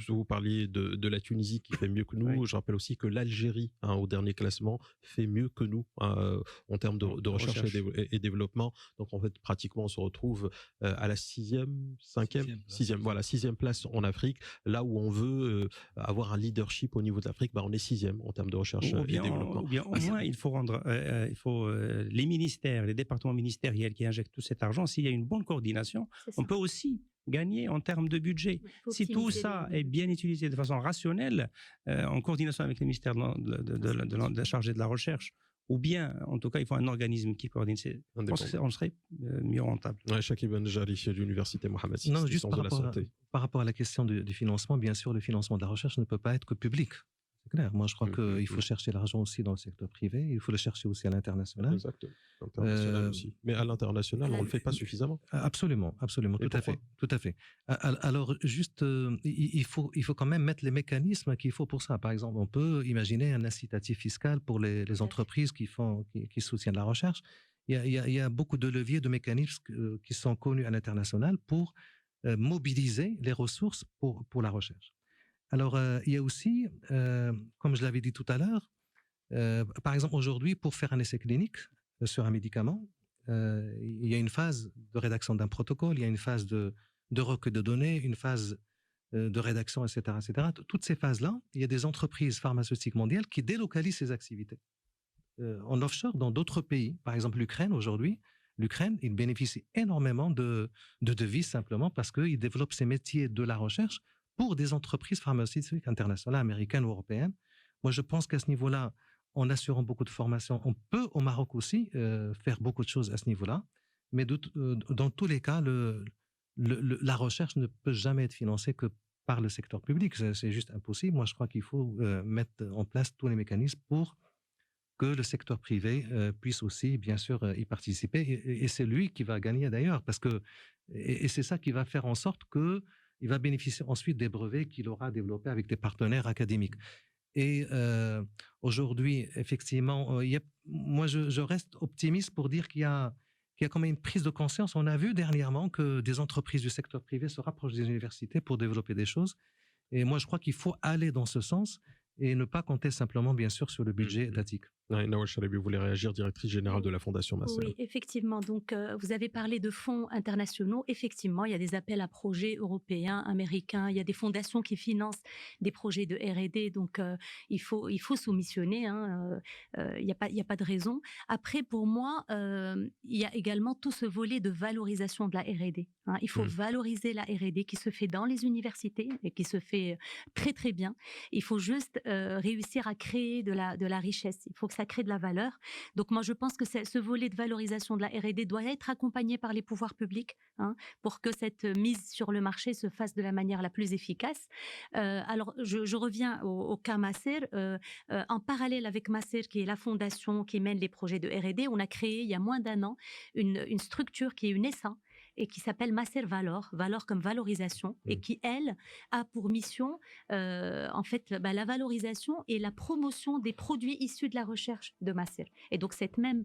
Vous parliez de la Tunisie qui fait mieux que nous. Je rappelle aussi que l'Algérie, au dernier classement, fait mieux que nous en termes de recherche et développement. Donc, en fait, pratiquement, on se retrouve à la 6e place en Afrique, là où on veut avoir un leadership au niveau de l'Afrique, on est 6e en termes de recherche et développement. Ou bien au moins, il faut rendre, les ministères, les départements ministériels qui injectent tout cet argent, s'il y a une bonne coordination, on peut aussi gagner en termes de budget. Si tout ça est bien utilisé de façon rationnelle, en coordination avec les ministères chargés de la recherche, ou bien, en tout cas, il faut un organisme qui coordine. Je pense qu'on serait mieux rentable. Chakib Njari de l'Université Mohamed VI. Non, juste par rapport à la question du financement, bien sûr, le financement de la recherche ne peut pas être que public. clair. Moi, je crois qu'il faut chercher l'argent aussi dans le secteur privé, il faut le chercher aussi à l'international. Exactement. International aussi. Mais à l'international, on ne le fait pas suffisamment. Absolument, absolument, Et tout à fait, tout à fait. Alors, juste, il faut quand même mettre les mécanismes qu'il faut pour ça. Par exemple, on peut imaginer un incitatif fiscal pour les entreprises qui soutiennent la recherche. Il y a beaucoup de leviers, de mécanismes qui sont connus à l'international pour mobiliser les ressources pour la recherche. Alors, il y a aussi, comme je l'avais dit tout à l'heure, par exemple, aujourd'hui, pour faire un essai clinique sur un médicament, il y a une phase de rédaction d'un protocole, il y a une phase de recueil de données, une phase de rédaction, etc., etc. Toutes ces phases-là, il y a des entreprises pharmaceutiques mondiales qui délocalisent ces activités en offshore dans d'autres pays. Par exemple, l'Ukraine, aujourd'hui, il bénéficie énormément de devises simplement parce qu'il développe ses métiers de la recherche pour des entreprises pharmaceutiques internationales, américaines ou européennes. Moi, je pense qu'à ce niveau-là, en assurant beaucoup de formations, on peut au Maroc aussi faire beaucoup de choses à ce niveau-là. Mais dans tous les cas, la recherche ne peut jamais être financée que par le secteur public. C'est juste impossible. Moi, je crois qu'il faut mettre en place tous les mécanismes pour que le secteur privé puisse aussi, bien sûr, y participer. Et c'est lui qui va gagner d'ailleurs, parce que et c'est ça qui va faire en sorte qu'il va bénéficier ensuite des brevets qu'il aura développés avec des partenaires académiques. Et aujourd'hui, effectivement, moi, je reste optimiste pour dire qu'il y a quand même une prise de conscience. On a vu dernièrement que des entreprises du secteur privé se rapprochent des universités pour développer des choses. Et moi, je crois qu'il faut aller dans ce sens et ne pas compter simplement, bien sûr, sur le budget étatique. Nawal Chalabi, vous voulez réagir, directrice générale de la Fondation Masser. Oui, effectivement. Donc, vous avez parlé de fonds internationaux. Effectivement, il y a des appels à projets européens, américains. Il y a des fondations qui financent des projets de R&D. Donc, il faut soumissionner. Hein. Il n'y a pas de raison. Après, pour moi, il y a également tout ce volet de valorisation de la R&D. Hein. Il faut valoriser la R&D qui se fait dans les universités et qui se fait très, très bien. Il faut juste réussir à créer de la richesse. Il faut que ça crée de la valeur. Donc moi, je pense que ce volet de valorisation de la R&D doit être accompagné par les pouvoirs publics, hein, pour que cette mise sur le marché se fasse de la manière la plus efficace. Alors, je reviens au cas Masser. En parallèle avec Masser, qui est la fondation qui mène les projets de R&D, on a créé il y a moins d'un an une structure qui est une ESA, et qui s'appelle Masser Valor comme valorisation, et qui, elle, a pour mission, en fait, la valorisation et la promotion des produits issus de la recherche de Masser. Et donc, cette même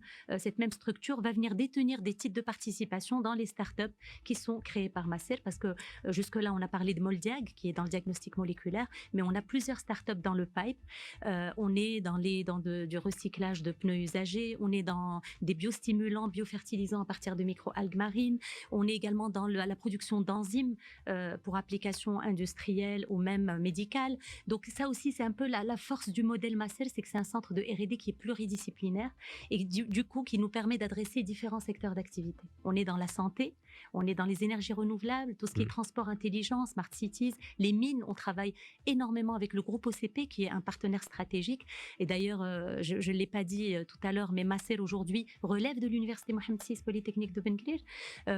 structure va venir détenir des titres de participation dans les startups qui sont créées par Masser, parce que jusque-là, on a parlé de Moldiag, qui est dans le diagnostic moléculaire, mais on a plusieurs startups dans le pipe. On est dans du recyclage de pneus usagés, on est dans des biostimulants, biofertilisants à partir de microalgues marines. On est également dans la production d'enzymes pour applications industrielles ou même médicales. Donc ça aussi, c'est un peu la force du modèle Masser, c'est que c'est un centre de R&D qui est pluridisciplinaire et du coup qui nous permet d'adresser différents secteurs d'activité. On est dans la santé, on est dans les énergies renouvelables, tout ce qui est transport intelligent, smart cities, les mines. On travaille énormément avec le groupe OCP qui est un partenaire stratégique. Et d'ailleurs, je ne l'ai pas dit tout à l'heure, mais Masser aujourd'hui relève de l'université Mohamed VI Polytechnique de Ben Guerir.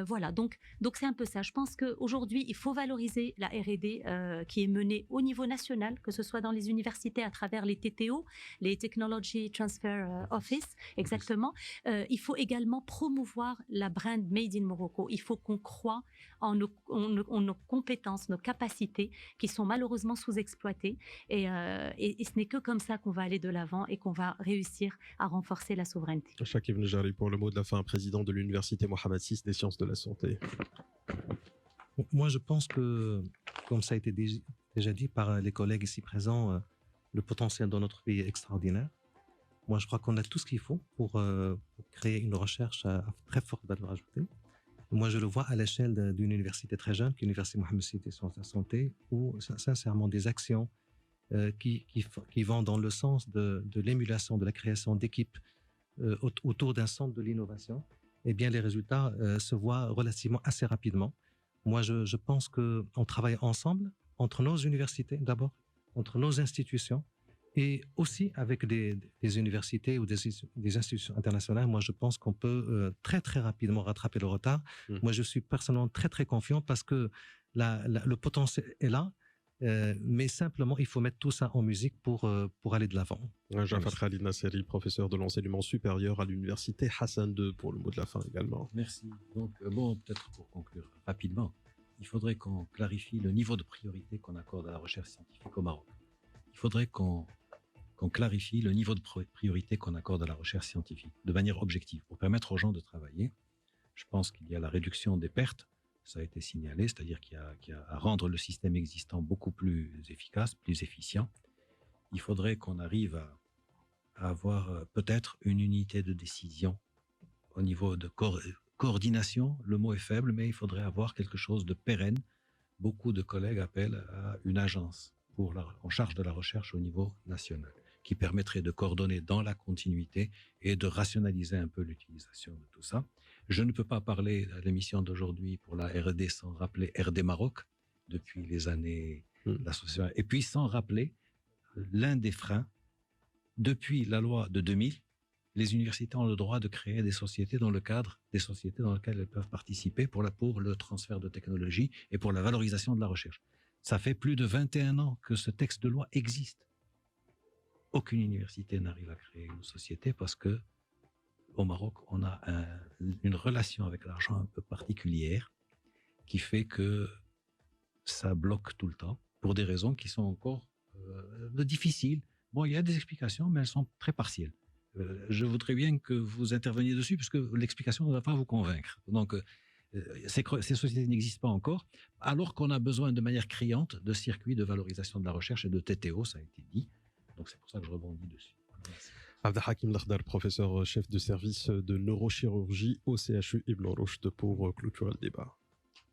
Voilà, donc c'est un peu ça. Je pense qu'aujourd'hui, il faut valoriser la R&D qui est menée au niveau national, que ce soit dans les universités à travers les TTO, les Technology Transfer Office, exactement. Il faut également promouvoir la brand Made in Morocco. Il faut qu'on croie en nos compétences, nos capacités qui sont malheureusement sous-exploitées. Et ce n'est que comme ça qu'on va aller de l'avant et qu'on va réussir à renforcer la souveraineté. Chakib Nejari, pour le mot de la fin, président de l'université Mohamed VI des sciences de la santé. Moi, je pense que, comme ça a été déjà dit par les collègues ici présents, le potentiel dans notre pays est extraordinaire. Moi, je crois qu'on a tout ce qu'il faut pour créer une recherche à très forte valeur ajoutée. Moi, je le vois à l'échelle d'une université très jeune, qui est l'université Mohamed VI des sciences de la santé, où, sincèrement, des actions qui vont dans le sens de l'émulation, de la création d'équipes autour d'un centre de l'innovation, eh bien, les résultats se voient relativement assez rapidement. Moi, je pense qu'on travaille ensemble, entre nos universités d'abord, entre nos institutions, et aussi avec des universités ou des institutions internationales. Moi, je pense qu'on peut très, très rapidement rattraper le retard. Moi, je suis personnellement très, très confiant parce que le potentiel est là. mais simplement, il faut mettre tout ça en musique pour aller de l'avant. Jafar Khalid Nasseri, professeur de l'enseignement supérieur à l'université Hassan II, pour le mot de la fin également. Merci. Donc, bon, peut-être pour conclure rapidement, il faudrait qu'on clarifie le niveau de priorité qu'on accorde à la recherche scientifique au Maroc. Il faudrait qu'on clarifie le niveau de priorité qu'on accorde à la recherche scientifique de manière objective pour permettre aux gens de travailler. Je pense qu'il y a la réduction des pertes, ça a été signalé, c'est-à-dire qu'il y a à rendre le système existant beaucoup plus efficace, plus efficient. Il faudrait qu'on arrive à avoir peut-être une unité de décision au niveau de coordination. Le mot est faible, mais il faudrait avoir quelque chose de pérenne. Beaucoup de collègues appellent à une agence en charge de la recherche au niveau national, qui permettrait de coordonner dans la continuité et de rationaliser un peu l'utilisation de tout ça. Je ne peux pas parler à l'émission d'aujourd'hui pour la R&D sans rappeler RD Maroc depuis les années l'association, et puis sans rappeler l'un des freins. Depuis la loi de 2000, les universités ont le droit de créer des sociétés dans lesquelles elles peuvent participer pour le transfert de technologie et pour la valorisation de la recherche. Ça fait plus de 21 ans que ce texte de loi existe. Aucune université n'arrive à créer une société parce que au Maroc, on a une relation avec l'argent un peu particulière qui fait que ça bloque tout le temps pour des raisons qui sont encore difficiles. Bon, il y a des explications, mais elles sont très partielles. Je voudrais bien que vous interveniez dessus puisque l'explication ne va pas vous convaincre. Donc, ces sociétés n'existent pas encore, alors qu'on a besoin de manière criante de circuits de valorisation de la recherche et de TTO, ça a été dit. Donc c'est pour ça que je rebondis dessus. Merci. Abdelhakim Lakhdar, professeur chef de service de neurochirurgie au CHU Ibn Rushd, pour clôturer le débat.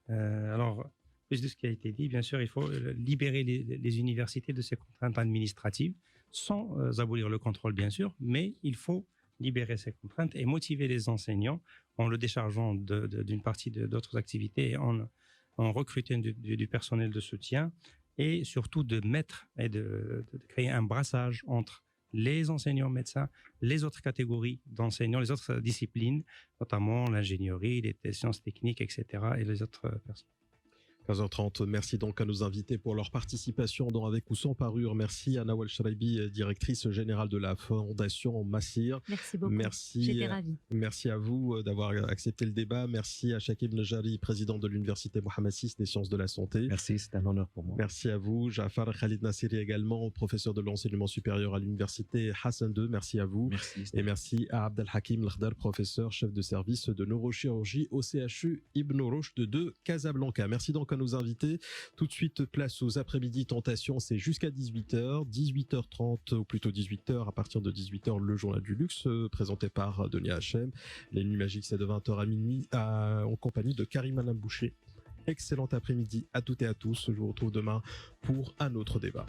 Alors, plus de ce qui a été dit, bien sûr, il faut libérer les universités de ces contraintes administratives, sans abolir le contrôle, bien sûr, mais il faut libérer ces contraintes et motiver les enseignants en le déchargeant d'une partie d'autres activités et en recrutant du personnel de soutien, et surtout de créer un brassage entre les enseignants médecins, les autres catégories d'enseignants, les autres disciplines, notamment l'ingénierie, les sciences techniques, etc., et les autres personnes. 15h30, merci donc à nos invités pour leur participation dans Avec ou sans parure. Merci à Nawal Shraibi, directrice générale de la Fondation Massir. Merci beaucoup, j'étais ravie. Merci à vous d'avoir accepté le débat. Merci à Shakib Nejari, président de l'Université Mohammed VI des sciences de la santé. Merci, c'est un honneur pour moi. Merci à vous. Jafar Khalid Nasseri également, professeur de l'enseignement supérieur à l'Université Hassan II. Merci à vous. Merci. Et merci à Abdelhakim Lakhdar, professeur chef de service de neurochirurgie au CHU Ibn Rushd de Casablanca. Merci donc à nos invités. Tout de suite, place aux après-midi tentations, c'est jusqu'à 18h, 18h30 ou plutôt 18h, à partir de 18h, le journal du luxe présenté par Denis Hachem. Les nuits magiques, c'est de 20h à minuit en compagnie de Karim Alam Boucher. Excellent après-midi à toutes et à tous. Je vous retrouve demain pour un autre débat.